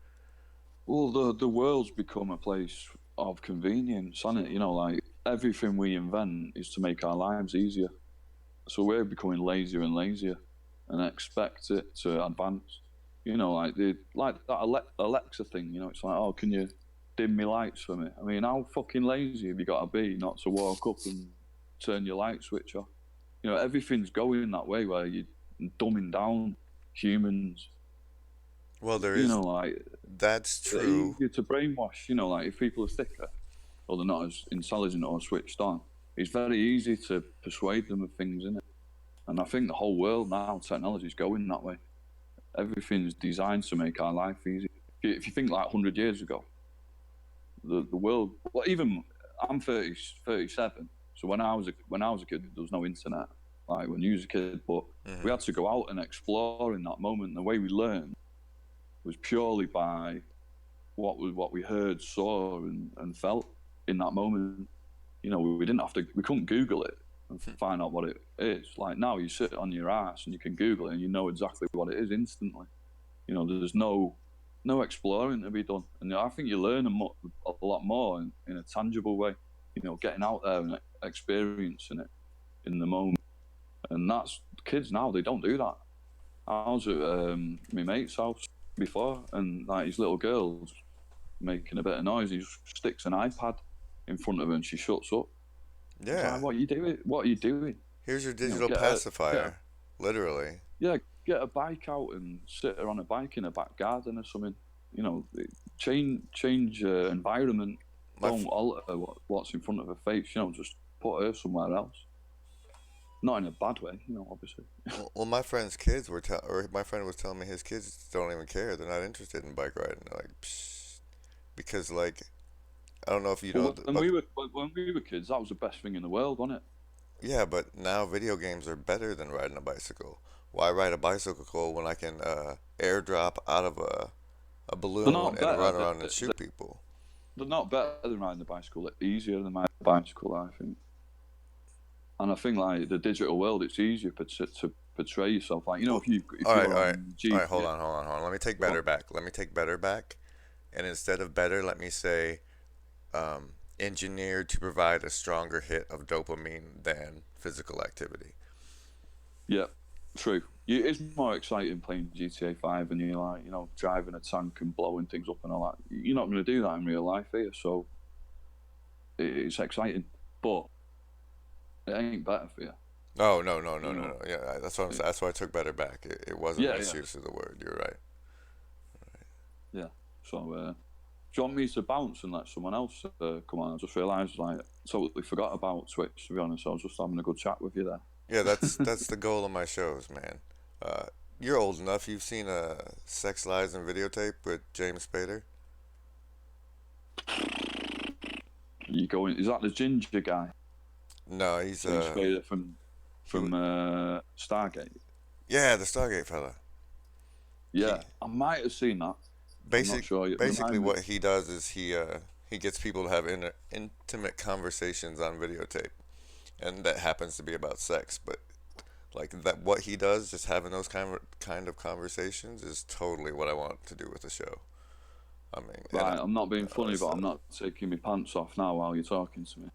Well, the world's become a place of convenience, hasn't it? You know, like, everything we invent is to make our lives easier. So we're becoming lazier and lazier and expect it to advance. You know, like that Alexa thing, you know, it's like, oh, can you dim me lights for me? I mean, how fucking lazy have you got to be not to walk up and turn your light switch off? You know, everything's going that way where you're dumbing down humans. Well, there You is. know, like That's they're true. easier to brainwash. You know, like if people are thicker or they're not as intelligent or switched on, it's very easy to persuade them of things, isn't it? And I think the whole world now, technology is going that way. Everything's designed to make our life easy. If you think like 100 years ago, the world, well, even I'm 37. So when I was a kid, there was no internet, like when you was a kid. But we had to go out and explore in that moment. And the way we learned was purely by what we heard, saw, and felt in that moment. You know, we didn't have to, we couldn't Google it and find out what it is. Like now, you sit on your ass and you can Google it and you know exactly what it is instantly. You know, there's no exploring to be done, and I think you learn a lot more in a tangible way. You know, getting out there and experiencing it in the moment, and that's kids now. They don't do that. I was at my mate's house before, and like his little girl's making a bit of noise. He just sticks an iPad in front of her, and she shuts up. It's Yeah. like, what are you doing? What are you doing? Here's your You know, digital pacifier. Literally. yeah, get a bike out and sit her on a bike in a back garden or something. You know, change environment. My Don't alter what's in front of her face. You know, just put her somewhere else. Not in a bad way, you know, obviously. well, my friend's kids were or my friend was telling me his kids don't even care. They're not interested in bike riding. They're like, psh, because like I don't know if you know, But when we were kids, that was the best thing in the world, wasn't it? yeah, but now video games are better than riding a bicycle. Why ride a bicycle when I can airdrop out of a They're balloon not and better. run around and shoot people? They're not better than riding a bicycle. They're easier than riding a bicycle, I think. And I think like the digital world, it's easier to portray yourself. Like, you know, if All right, you're all right, on all G, right. Hold on. Let me take better back. Let me take better back, and instead of better, let me say engineered to provide a stronger hit of dopamine than physical activity. yeah, true. It's more exciting playing GTA 5 and you're like, you know, driving a tank and blowing things up and all that. You're not going to do that in real life here, so it's exciting, but it ain't better for you. Oh no no no You no know, no. Yeah, that's what I'm saying. That's why I took better back. It wasn't yeah, yeah, misuse of the word. You're right. yeah. So, do you want me to bounce and let someone else come on? I just realised, like, totally forgot about Twitch, to be honest. I was just having a good chat with you there. Yeah, that's the goal of my shows, man. Uh, you're old enough. You've seen Sex Lies and Videotape with James Spader. You going? Is that the ginger guy, No, he's James Spader he from Stargate? yeah, the Stargate fella. He Yeah, I might have seen that. I'm not basic sure. basically Remind me. what he does is he gets people to have intimate conversations on videotape, and that happens to be about sex. But like that, what he does, just having those kind of conversations, is totally what I want to do with the show. I mean, and Right, I'm not being funny, it's, but I'm not taking my pants off now while you're talking to me.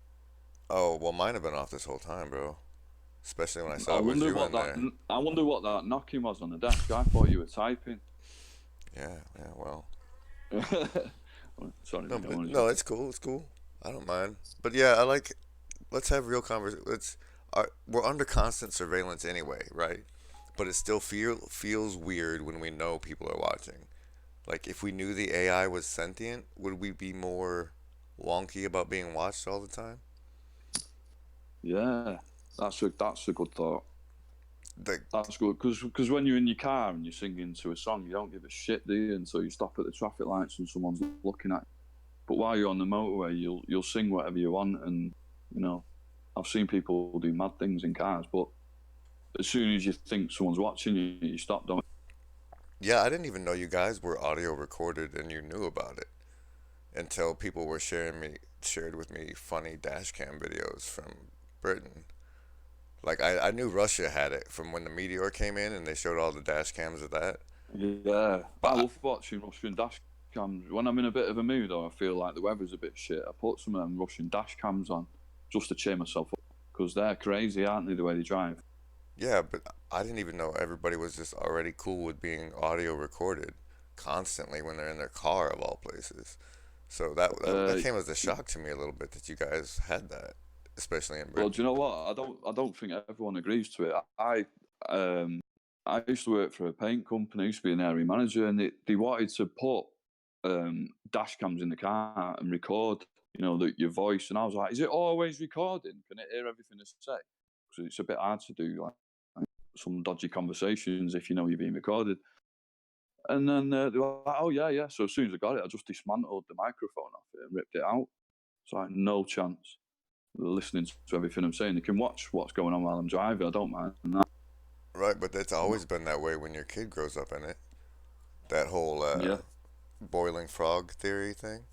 oh well, mine have been off this whole time, bro. Especially when I I saw it was wonder you what in that. there. I wonder what that knocking was on the desk. I thought you were typing. Yeah, well. Sorry, No, mate, I but wanted no, to. it's cool. It's cool. I don't mind. But yeah, I like. Let's have real conversation. We're under constant surveillance anyway, right? But it still feels weird when we know people are watching. Like if we knew the AI was sentient, would we be more wonky about being watched all the time? Yeah, that's a good thought. Like That's good because when you're in your car and you're singing to a song, you don't give a shit, do you? Until you stop at the traffic lights and someone's looking at you. But while you're on the motorway, you'll sing whatever you want, and you know, I've seen people do mad things in cars. But as soon as you think someone's watching you, you stop, don't yeah, I didn't even know you guys were audio recorded and you knew about it until people were shared with me funny dash cam videos from Britain. Like I knew Russia had it from when the meteor came in and they showed all the dash cams of that. you? Yeah, I But love watching Russian dash cams. When I'm in a bit of a mood or I feel like the weather's a bit shit, I put some of them Russian dash cams on just to cheer myself up because they're crazy, aren't they? The way they drive. yeah, but I didn't even know everybody was just already cool with being audio recorded constantly when they're in their car of all places. So that Uh, came as a shock to me a little bit that you guys had that, especially in well, Britain. do you know what? I don't think everyone agrees to it. I used to work for a paint company. I used to be an area manager, and they wanted to put dash cams in the car and record, your voice. And I was like, is it always recording? Can it hear everything I say? Because it's a bit hard to do like some dodgy conversations if you know you're being recorded. And then they were like, oh, yeah. So as soon as I got it, I just dismantled the microphone off it and ripped it out. So I had no chance of listening to everything I'm saying. They can watch what's going on while I'm driving. I don't mind that. Right, but that's always been that way when your kid grows up in it. That whole Yeah. boiling frog theory thing.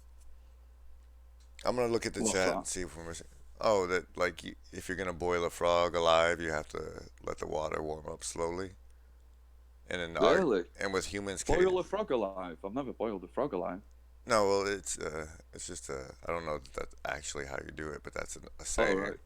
I'm gonna look at the What's chat that? and see if we're missing. Oh, that like if you're gonna boil a frog alive, you have to let the water warm up slowly. And in art, Really? and with humans, Boil a frog alive? I've never boiled a frog alive. no, well, it's just I don't know that that's actually how you do it, but that's a Oh, saying. right.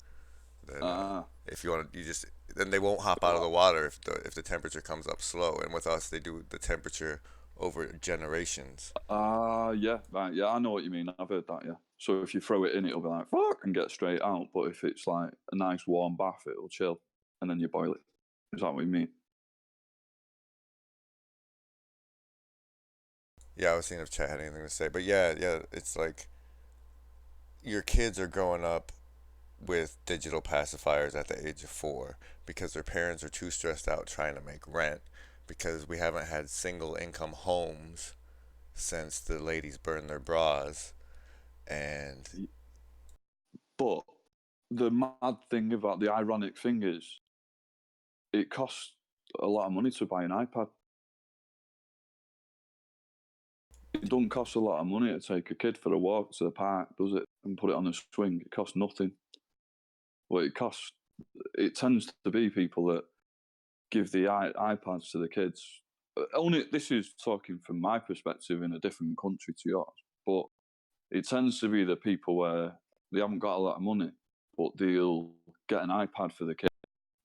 That if you want to, you just then they won't hop out of the water if the temperature comes up slow. And with us, they do the temperature over generations. Yeah, right. Yeah, I know what you mean. I've heard that, yeah. So if you throw it in, it'll be like, fuck, and get straight out. But if it's like a nice warm bath, it'll chill. And then you boil it. Is that what you mean? Yeah, I was seeing if chat had anything to say, but yeah, it's like your kids are growing up with digital pacifiers at the age of 4 because their parents are too stressed out trying to make rent because we haven't had single income homes since the ladies burned their bras and But the mad thing about the ironic thing is, it costs a lot of money to buy an iPad. It doesn't cost a lot of money to take a kid for a walk to the park, does it? And put it on a swing. It costs nothing. Well, it tends to be people that give the iPads to the kids. Only this is talking from my perspective in a different country to yours, but it tends to be the people where they haven't got a lot of money, but they'll get an iPad for the kid,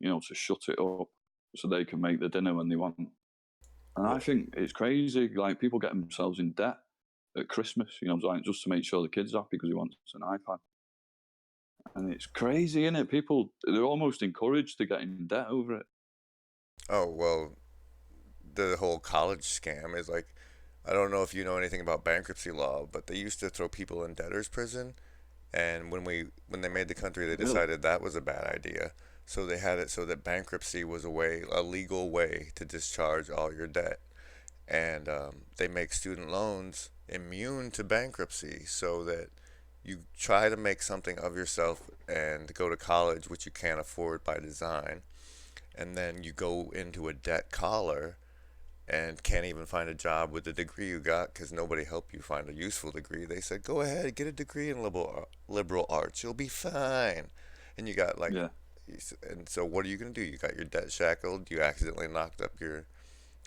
to shut it up so they can make the dinner when they want. And I think it's crazy. Like, people get themselves in debt at Christmas, like just to make sure the kid's happy because he wants an iPad. And it's crazy, isn't it? People, they're almost encouraged to get in debt over it. oh well, the whole college scam is like I don't know if you know anything about bankruptcy law, but they used to throw people in debtor's prison, and when they made the country, they Really? decided that was a bad idea. So they had it so that bankruptcy was a legal way to discharge all your debt, and they make student loans immune to bankruptcy, so that you try to make something of yourself and go to college, which you can't afford by design, and then you go into a debt collar and can't even find a job with the degree you got because nobody helped you find a useful degree. They said, go ahead, get a degree in liberal arts. You'll be fine. And you got like, Yeah. and so what are you going to do? You got your debt shackled. You accidentally knocked up your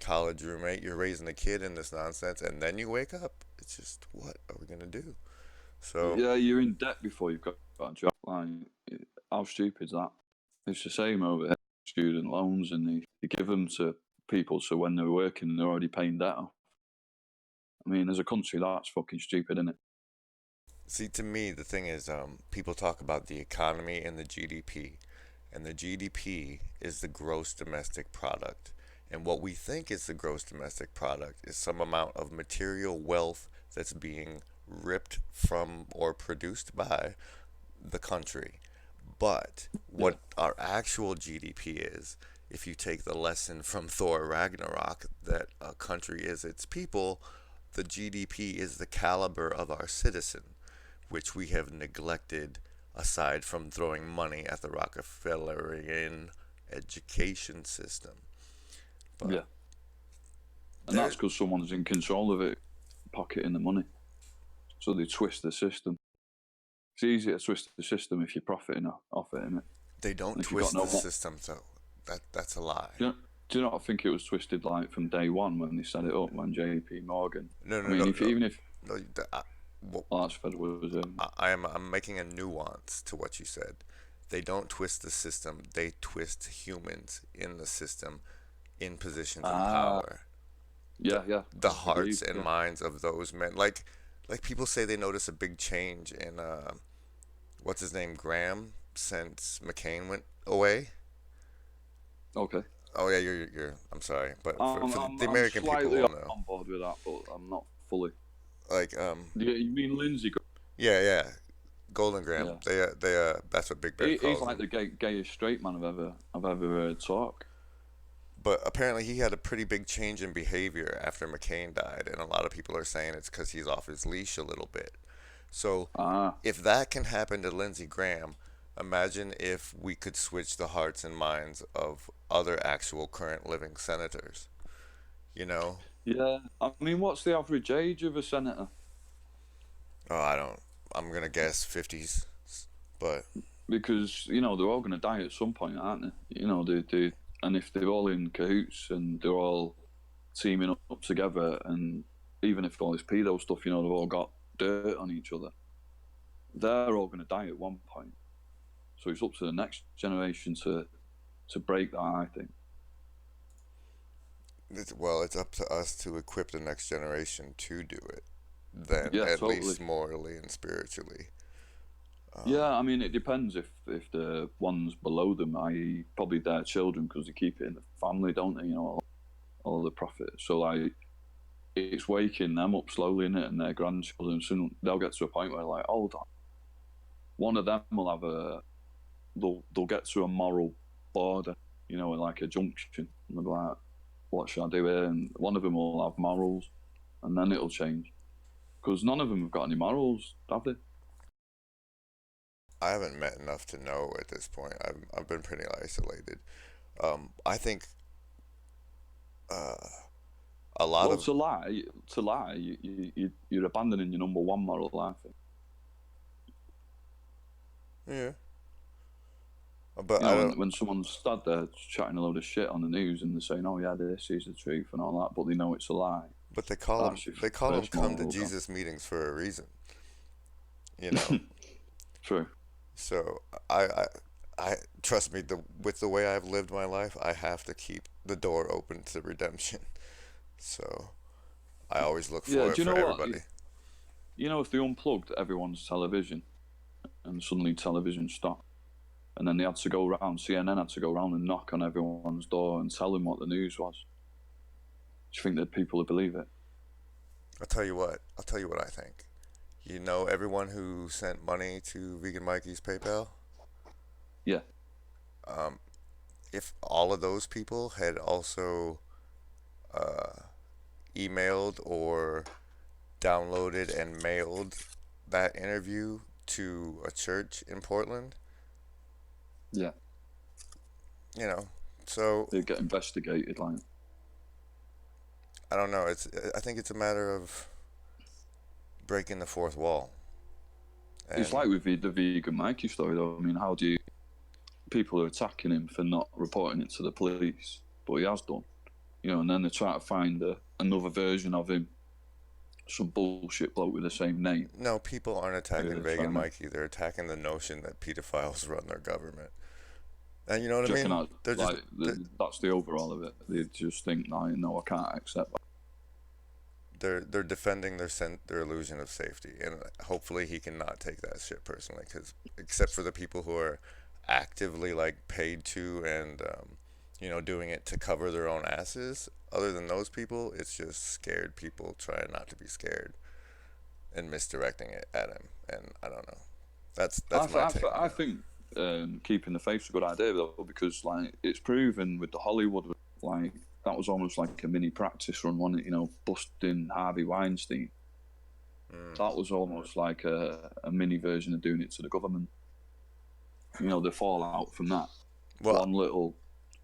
college roommate. You're raising a kid in this nonsense. And then you wake up. It's just, what are we going to do? So, Yeah, you're in debt before you've got a job. Like, how stupid is that? It's the same over here. Student loans, and they give them to people so when they're working, they're already paying debt off. I mean, as a country, that's fucking stupid, isn't it? see, to me, the thing is, people talk about the economy and the GDP. And the GDP is the gross domestic product. And what we think is the gross domestic product is some amount of material wealth that's being ripped from or produced by the country. But Yeah. what our actual GDP is, if you take the lesson from Thor Ragnarok that a country is its people, the GDP is the caliber of our citizen, which we have neglected aside from throwing money at the Rockefellerian education system. But Yeah. And that's because someone's in control of it, pocketing the money. So they twist the system. It's easy to twist the system if you're profiting off it, isn't it? they don't And if you've got twist no the system, though. That's a lie. Do you not think it was twisted like from day one when they set it up, when JP Morgan? No, no, I mean, no, if no. even if No, well, Archfed was I'm making a nuance to what you said. They don't twist the system. They twist humans in the system in positions of power. yeah, The hearts agreed, and yeah. minds of those men. Like people say they notice a big change in what's his name, Graham, since McCain went away. Okay. Oh yeah, you're. I'm sorry, but for the I'm American people slightly will know. on board with that, but I'm not fully. Like You mean Lindsay? yeah, Golden Graham. Yeah. They that's what Big Bear He's calls like him. the gayest straight man I've ever heard talk. But apparently he had a pretty big change in behavior after McCain died, and a lot of people are saying it's because he's off his leash a little bit. So Ah, if that can happen to Lindsey Graham, imagine if we could switch the hearts and minds of other actual current living senators. You know? yeah. I mean, what's the average age of a senator? Oh, I don't. I'm gonna guess 50s, but Because they're all going to die at some point, aren't they? And if they're all in cahoots and they're all teaming up together, and even if all this pedo stuff, they've all got dirt on each other, they're all going to die at one point. So it's up to the next generation to break that, I think. it's up to us to equip the next generation to do it. Then Yeah, at totally. least morally and spiritually. Yeah, I mean, it depends if the ones below them, i.e., probably their children, because they keep it in the family, don't they? All the profit. So like, it's waking them up slowly, innit, and their grandchildren. Soon they'll get to a point where like, hold on, one of them will have they'll get to a moral border, like a junction, and they'll be like, what should I do here? And one of them will have morals, and then it'll change, because none of them have got any morals, have they? I haven't met enough to know at this point. I've been pretty isolated. I think uh, a lot Well, of to lie, you're abandoning your number one moral, I think. yeah, but I don't. When someone's stood there chatting a load of shit on the news and they're saying, "Oh yeah, this is the truth" and all that, but they know it's a lie. But That's your they call them first come to moral. Jesus meetings for a reason. You know. True. So I trust me. With the way I've lived my life, I have to keep the door open to redemption. So I always look Yeah. for it Do you for know what? everybody. If they unplugged everyone's television and suddenly television stopped, and then they had to go around, CNN had to go around and knock on everyone's door and tell them what the news was. Do you think that people would believe it? I'll tell you what. I'll tell you what I think. You know everyone who sent money to Vegan Mikey's PayPal? Yeah. If all of those people had also emailed or downloaded and mailed that interview to a church in Portland, Yeah. so They get investigated, like. I don't know. I think it's a matter of breaking the fourth wall. It's like with the vegan Mikey story, though. I mean, how do you? People are attacking him for not reporting it to the police, but he has done. And then they try to find another version of him, some bullshit bloke with the same name. No, people aren't attacking Vegan trying Mikey. They're attacking the notion that pedophiles run their government. And you know what to I mean? out, They're just that's the overall of it. They just think, no, I can't accept that. they're defending their illusion of safety, and hopefully he cannot take that shit personally, because except for the people who are actively like paid to and doing it to cover their own asses, other than those people, it's just scared people trying not to be scared and misdirecting it at him. And I don't know. That's my take. I think keeping the faith's a good idea, though, because like it's proven with the Hollywood, like that was almost like a mini practice run, wasn't it? Busting Harvey Weinstein. That was almost like a mini version of doing it to the government. The fallout from that. Well, one little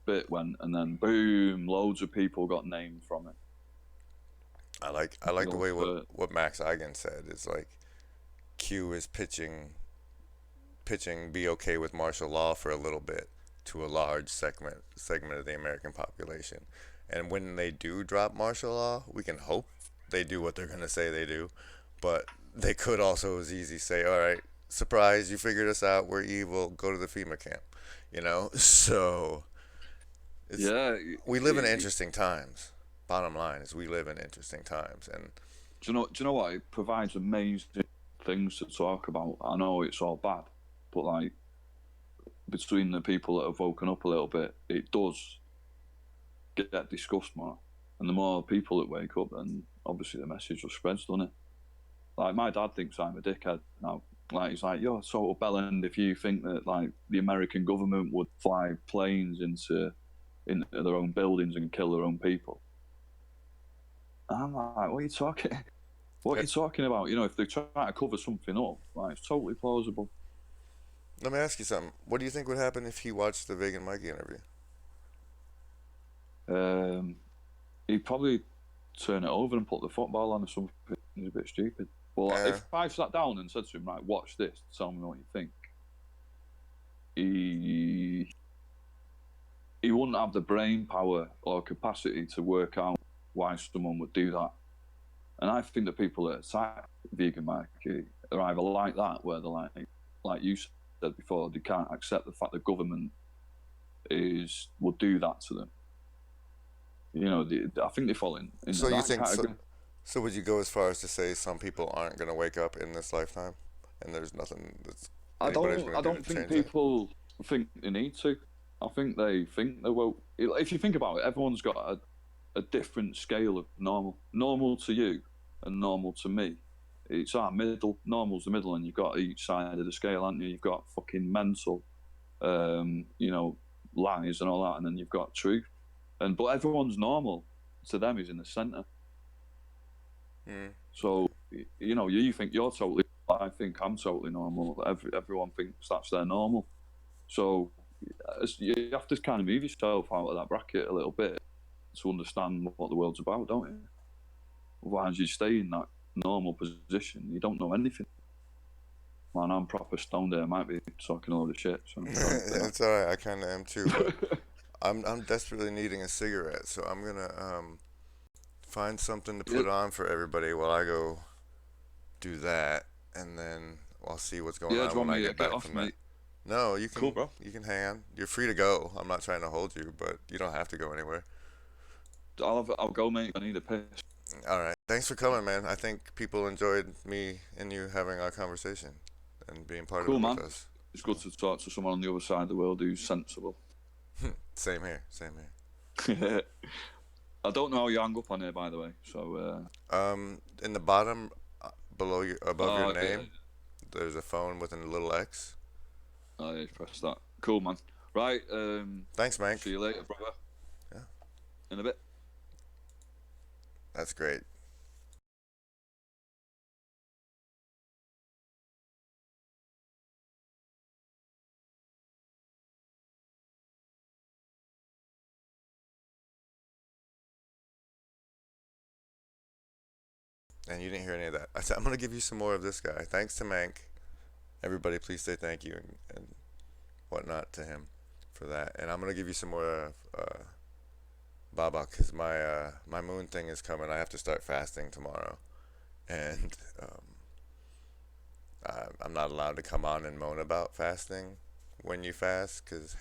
bit went, and then boom, loads of people got named from it. I like the way what Max Eigen said is like Q is pitching be okay with martial law for a little bit to a large segment of the American population. And when they do drop martial law, we can hope they do what they're going to say they do, but they could also as easy say, all right, surprise, you figured us out, we're evil, go to the FEMA camp, so we live in interesting times. Bottom line is we live in interesting times. And do you know what? It provides amazing things to talk about. I know it's all bad, but like between the people that have woken up a little bit, it does get discussed more. And the more people that wake up, then obviously the message just spreads, doesn't it? Like, my dad thinks I'm a dickhead now. Like, he's like, you're sort of bellend if you think that, like, the American government would fly planes into their own buildings and kill their own people. And I'm like, what are you talking? What are you talking about? You know, if they're trying to cover something up, like, it's totally plausible. Let me ask you something. What do you think would happen if he watched the Vegan Mikey interview? He'd probably turn it over and put the football on or something. He's a bit stupid. But Yeah. if I sat down and said to him, right, watch this, tell me what you think, he wouldn't have the brain power or capacity to work out why someone would do that. And I think the people that attack Vegan Mikey are either like that, where they're like you said before, they can't accept the fact the government would do that to them. You know, I think they fall in So that you think category. so would you go as far as to say some people aren't going to wake up in this lifetime, and there's nothing that's I anybody's don't gonna do to think change it? people think they need to. I think they think they will. If you think about it, everyone's got a different scale of normal. Normal to you and normal to me. It's our middle. Normal's the middle, and you've got each side of the scale, haven't you? You've got fucking mental, you know, lies and all that, and then you've got truth. But everyone's normal to them is in the centre. So, you know, you think you're totally, I think I'm totally normal. Everyone thinks that's their normal. So you have to kind of move yourself out of that bracket a little bit to understand what the world's about, don't you? Otherwise you stay in that normal position, you don't know anything. Man, I'm proper stoned there. I might be talking all the shit. So It's alright, I kind of am too, but I'm desperately needing a cigarette, so I'm going to find something to put on for everybody while I go do that, and then I'll see what's going on when I get back from that. No, you can. Cool, bro. You can hang on. You're free to go. I'm not trying to hold you, but you don't have to go anywhere. I'll go, mate. I need a piss. All right. Thanks for coming, man. I think people enjoyed me and you having our conversation and being part of it with us. It's good to talk to someone on the other side of the world who's sensible. Same here. Same here. I don't know how you hang up on here, by the way. So. In the bottom, above your name, yeah. there's a phone with a little X. Oh, yeah, press that. Cool, man. Right. Thanks, Manc. See you later, brother. Yeah. In a bit. That's great. And you didn't hear any of that. I said, I'm going to give you some more of this guy. Thanks to Manc. Everybody, please say thank you and whatnot to him for that. And I'm going to give you some more Baba, because my moon thing is coming. I have to start fasting tomorrow. And I'm not allowed to come on and moan about fasting when you fast, because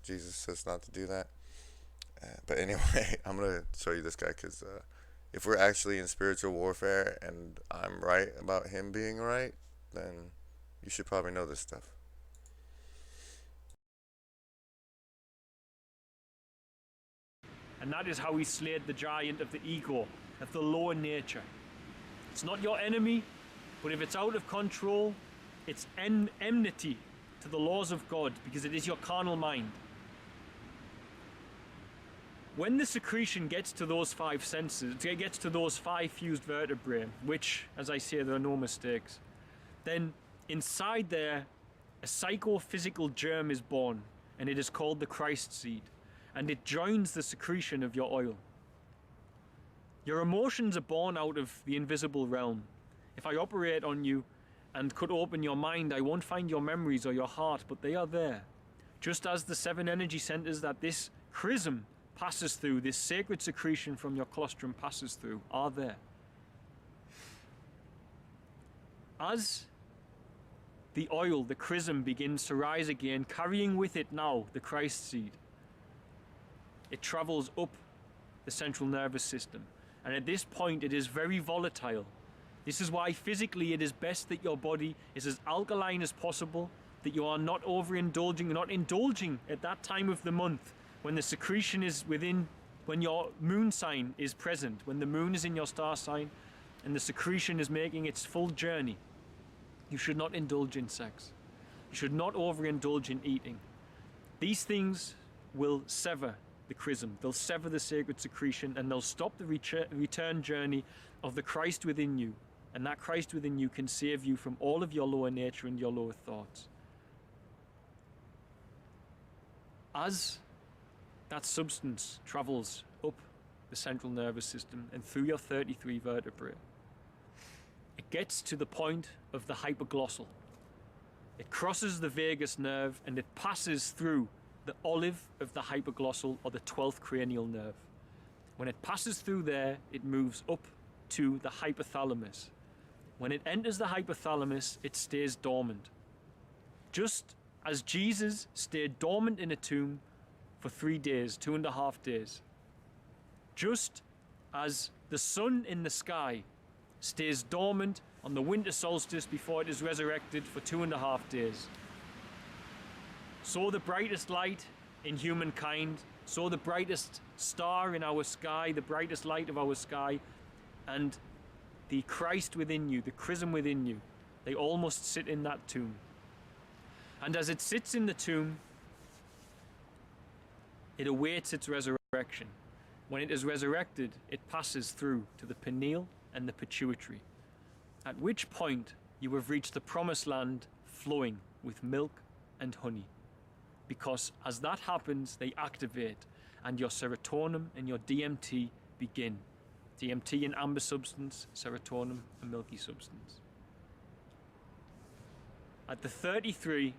Jesus says not to do that. But anyway, I'm going to show you this guy, because if we're actually in spiritual warfare and I'm right about him being right, then you should probably know this stuff. And that is how he slayed the giant of the ego, of the lower nature. It's not your enemy, but if it's out of control, it's enmity to the laws of God, because it is your carnal mind. When the secretion gets to those five senses, it gets to those five fused vertebrae, which, as I say, there are no mistakes, then inside there, a psychophysical germ is born, and it is called the Christ seed, and it joins the secretion of your oil. Your emotions are born out of the invisible realm. If I operate on you and could open your mind, I won't find your memories or your heart, but they are there. Just as the 7 energy centers that this chrism passes through, this sacred secretion from your colostrum passes through, are there. As the oil, the chrism, begins to rise again, carrying with it now the Christ seed, it travels up the central nervous system. And at this point, it is very volatile. This is why physically it is best that your body is as alkaline as possible, that you are not overindulging, not indulging at that time of the month when the secretion is within When your moon sign is present, when the moon is in your star sign and the secretion is making its full journey, you should not indulge in sex. You should not overindulge in eating. These things will sever the chrism. They'll sever the sacred secretion, and they'll stop the return journey of the Christ within you. And that Christ within you can save you from all of your lower nature and your lower thoughts. As that substance travels up the central nervous system and through your 33 vertebrae, it gets to the point of the hypoglossal. It crosses the vagus nerve and it passes through the olive of the hypoglossal, or the 12th cranial nerve. When it passes through there, it moves up to the hypothalamus. When it enters the hypothalamus, it stays dormant. Just as Jesus stayed dormant in a tomb for 3 days, 2.5 days. Just as the sun in the sky stays dormant on the winter solstice before it is resurrected for 2.5 days. So the brightest light in humankind, so the brightest star in our sky, the brightest light of our sky, and the Christ within you, the chrism within you, they all must sit in that tomb. And as it sits in the tomb, it awaits its resurrection. When it is resurrected, it passes through to the pineal and the pituitary, at which point you have reached the promised land flowing with milk and honey. Because as that happens, they activate, and your serotonin and your DMT begin. DMT, an amber substance, serotonin, a milky substance. At the 33,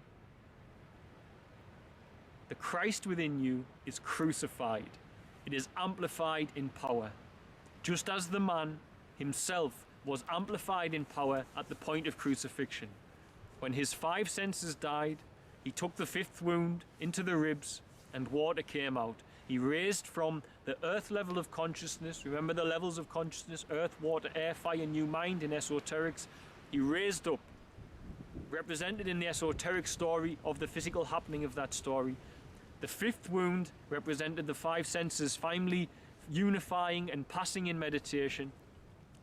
the Christ within you is crucified. It is amplified in power, just as the man himself was amplified in power at the point of crucifixion. When his 5 senses died, he took the 5th wound into the ribs and water came out. He raised from the earth level of consciousness. Remember the levels of consciousness: earth, water, air, fire, new mind in esoterics. He raised up, represented in the esoteric story of the physical happening of that story. The 5th wound represented the 5 senses finally unifying and passing in meditation.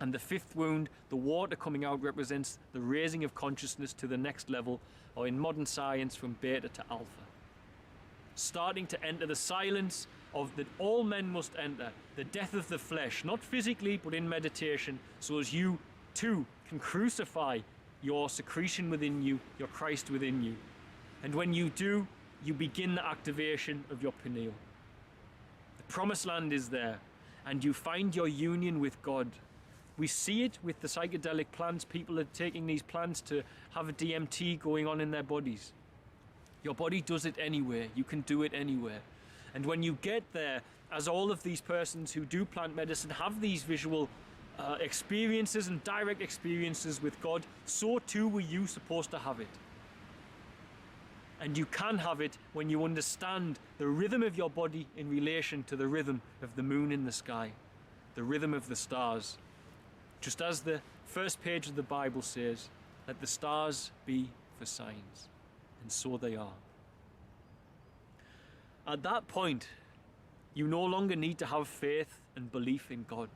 And the 5th wound, the water coming out, represents the raising of consciousness to the next level, or in modern science, from beta to alpha. Starting to enter the silence of that all men must enter, the death of the flesh, not physically but in meditation, so as you too can crucify your secretion within you, your Christ within you. And when you do, you begin the activation of your pineal. The promised land is there, and you find your union with God. We see it with the psychedelic plants. People are taking these plants to have a DMT going on in their bodies. Your body does it anywhere. You can do it anywhere. And when you get there, as all of these persons who do plant medicine have these visual experiences and direct experiences with God, so too were you supposed to have it. And you can have it when you understand the rhythm of your body in relation to the rhythm of the moon in the sky, the rhythm of the stars. Just as the first page of the Bible says, let the stars be for signs. And so they are. At that point, you no longer need to have faith and belief in God.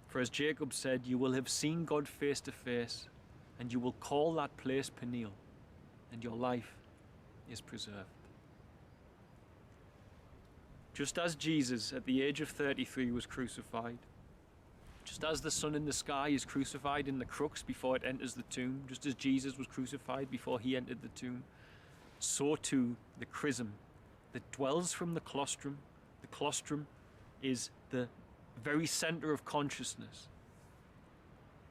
For as Jacob said, you will have seen God face to face, and you will call that place Peniel, and your life is preserved. Just as Jesus at the age of 33 was crucified, just as the sun in the sky is crucified in the crux before it enters the tomb, just as Jesus was crucified before he entered the tomb, so too the chrism that dwells from the colostrum. The colostrum is the very center of consciousness.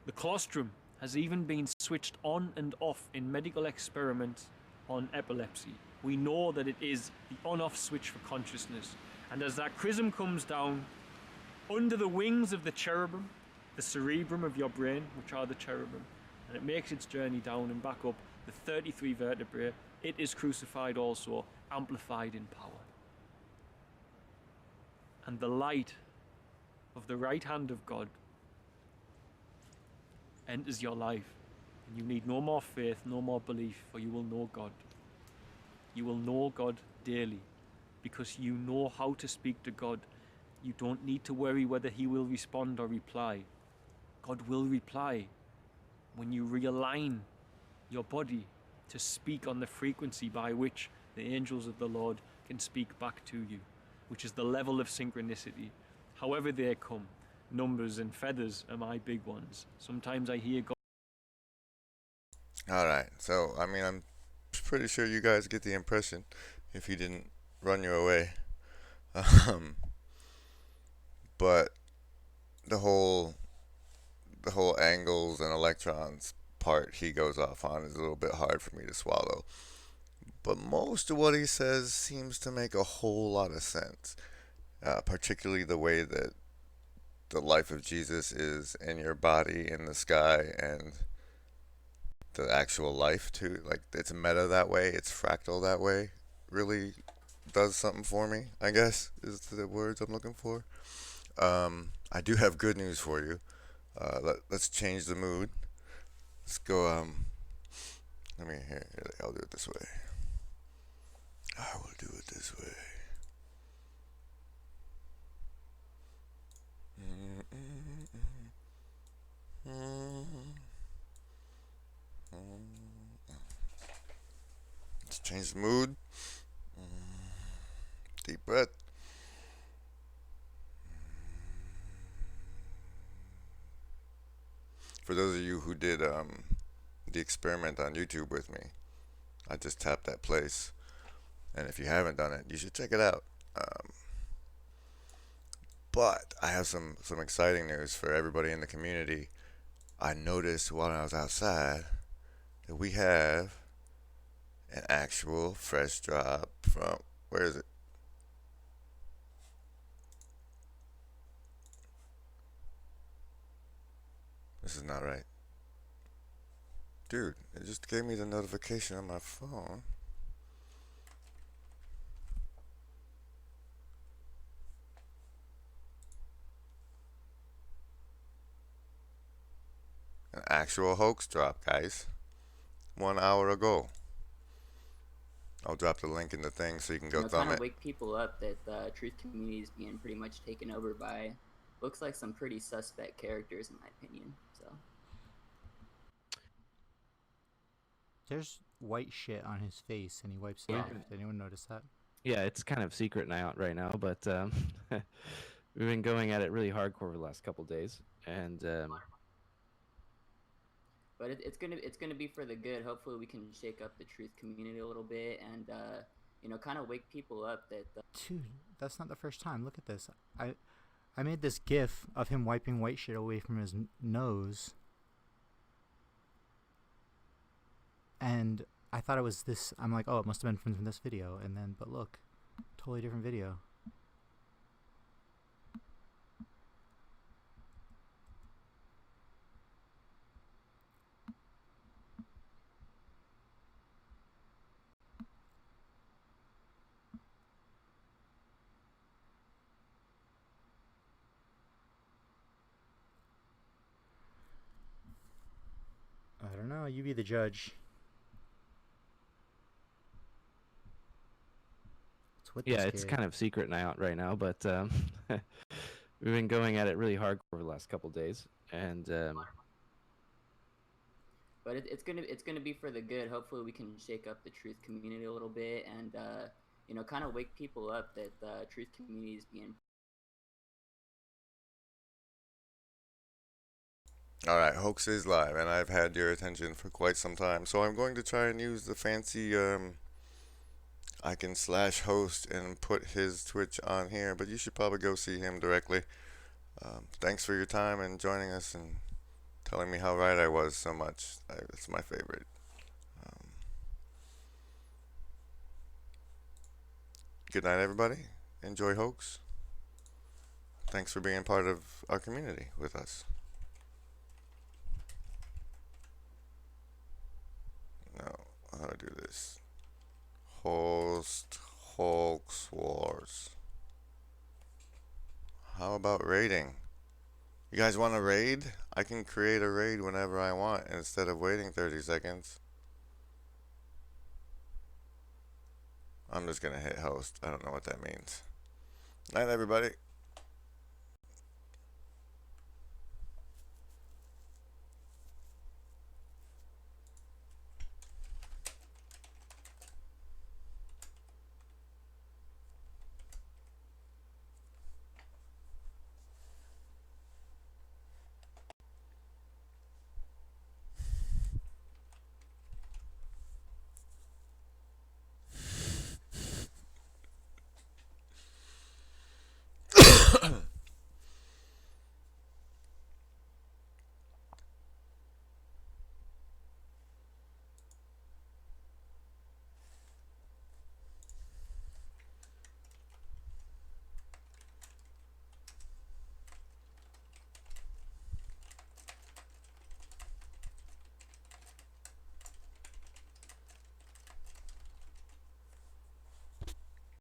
The colostrum has even been switched on and off in medical experiments on epilepsy. We know that it is the on-off switch for consciousness. And as that chrism comes down, under the wings of the cherubim, the cerebrum of your brain, which are the cherubim, and it makes its journey down and back up the 33 vertebrae, it is crucified also, amplified in power. And the light of the right hand of God enters your life, and you need no more faith, no more belief, for you will know God. You will know God daily, because you know how to speak to God. You don't need to worry whether he will respond or reply. God will reply when you realign your body to speak on the frequency by which the angels of the Lord can speak back to you, which is the level of synchronicity. However they come, numbers and feathers are my big ones. Sometimes I hear God. Alright, so, I mean, I'm pretty sure you guys get the impression if he didn't run you away. But the whole angles and electrons part he goes off on is a little bit hard for me to swallow. But most of what he says seems to make a whole lot of sense. Particularly the way that the life of Jesus is in your body, in the sky, and the actual life too. Like, it's meta that way, it's fractal that way. Really does something for me, I guess, is the words I'm looking for. I do have good news for you. Let's change the mood. Let's go, here, I'll do it this way. I will do it this way. Let's change the mood. Deep breath. For those of you who did the experiment on YouTube with me, I just tapped that place, and if you haven't done it, you should check it out. But I have some exciting news for everybody in the community. I noticed while I was outside that we have an actual fresh drop from, where is it? This is not right. Dude, it just gave me the notification on my phone. An actual hoax drop, guys. 1 hour ago. I'll drop the link in the thing so you can go thumb kind it. of wake people up that the truth community is being pretty much taken over by, looks like some pretty suspect characters in my opinion. So There's white shit on his face and he wipes it off. Did anyone notice that? Yeah, it's kind of secret now right now, but we've been going at it really hardcore for the last couple days, and but it's gonna be for the good. Hopefully we can shake up the truth community a little bit and kind of wake people up that Dude, that's not the first time. Look at this. I made this gif of him wiping white shit away from his nose. And I thought it was this. I'm like, oh, it must have been from this video. And then, but look, totally different video. I don't know. You be the judge. yeah, it's kind of secret now right now, but we've been going at it really hardcore for the last couple days, and but it's gonna be for the good. Hopefully we can shake up the truth community a little bit and kind of wake people up that the truth community is being. Alright, Hoax is live, and I've had your attention for quite some time, so I'm going to try and use the fancy, I can /host and put his Twitch on here, but you should probably go see him directly. Thanks for your time and joining us and telling me how right I was so much. It's my favorite. Good night, everybody. Enjoy Hoax. Thanks for being part of our community with us. Now, how do I do this? Host Hoax Wars. How about raiding? You guys want a raid? I can create a raid whenever I want instead of waiting 30 seconds. I'm just gonna hit host. I don't know what that means. Night, everybody.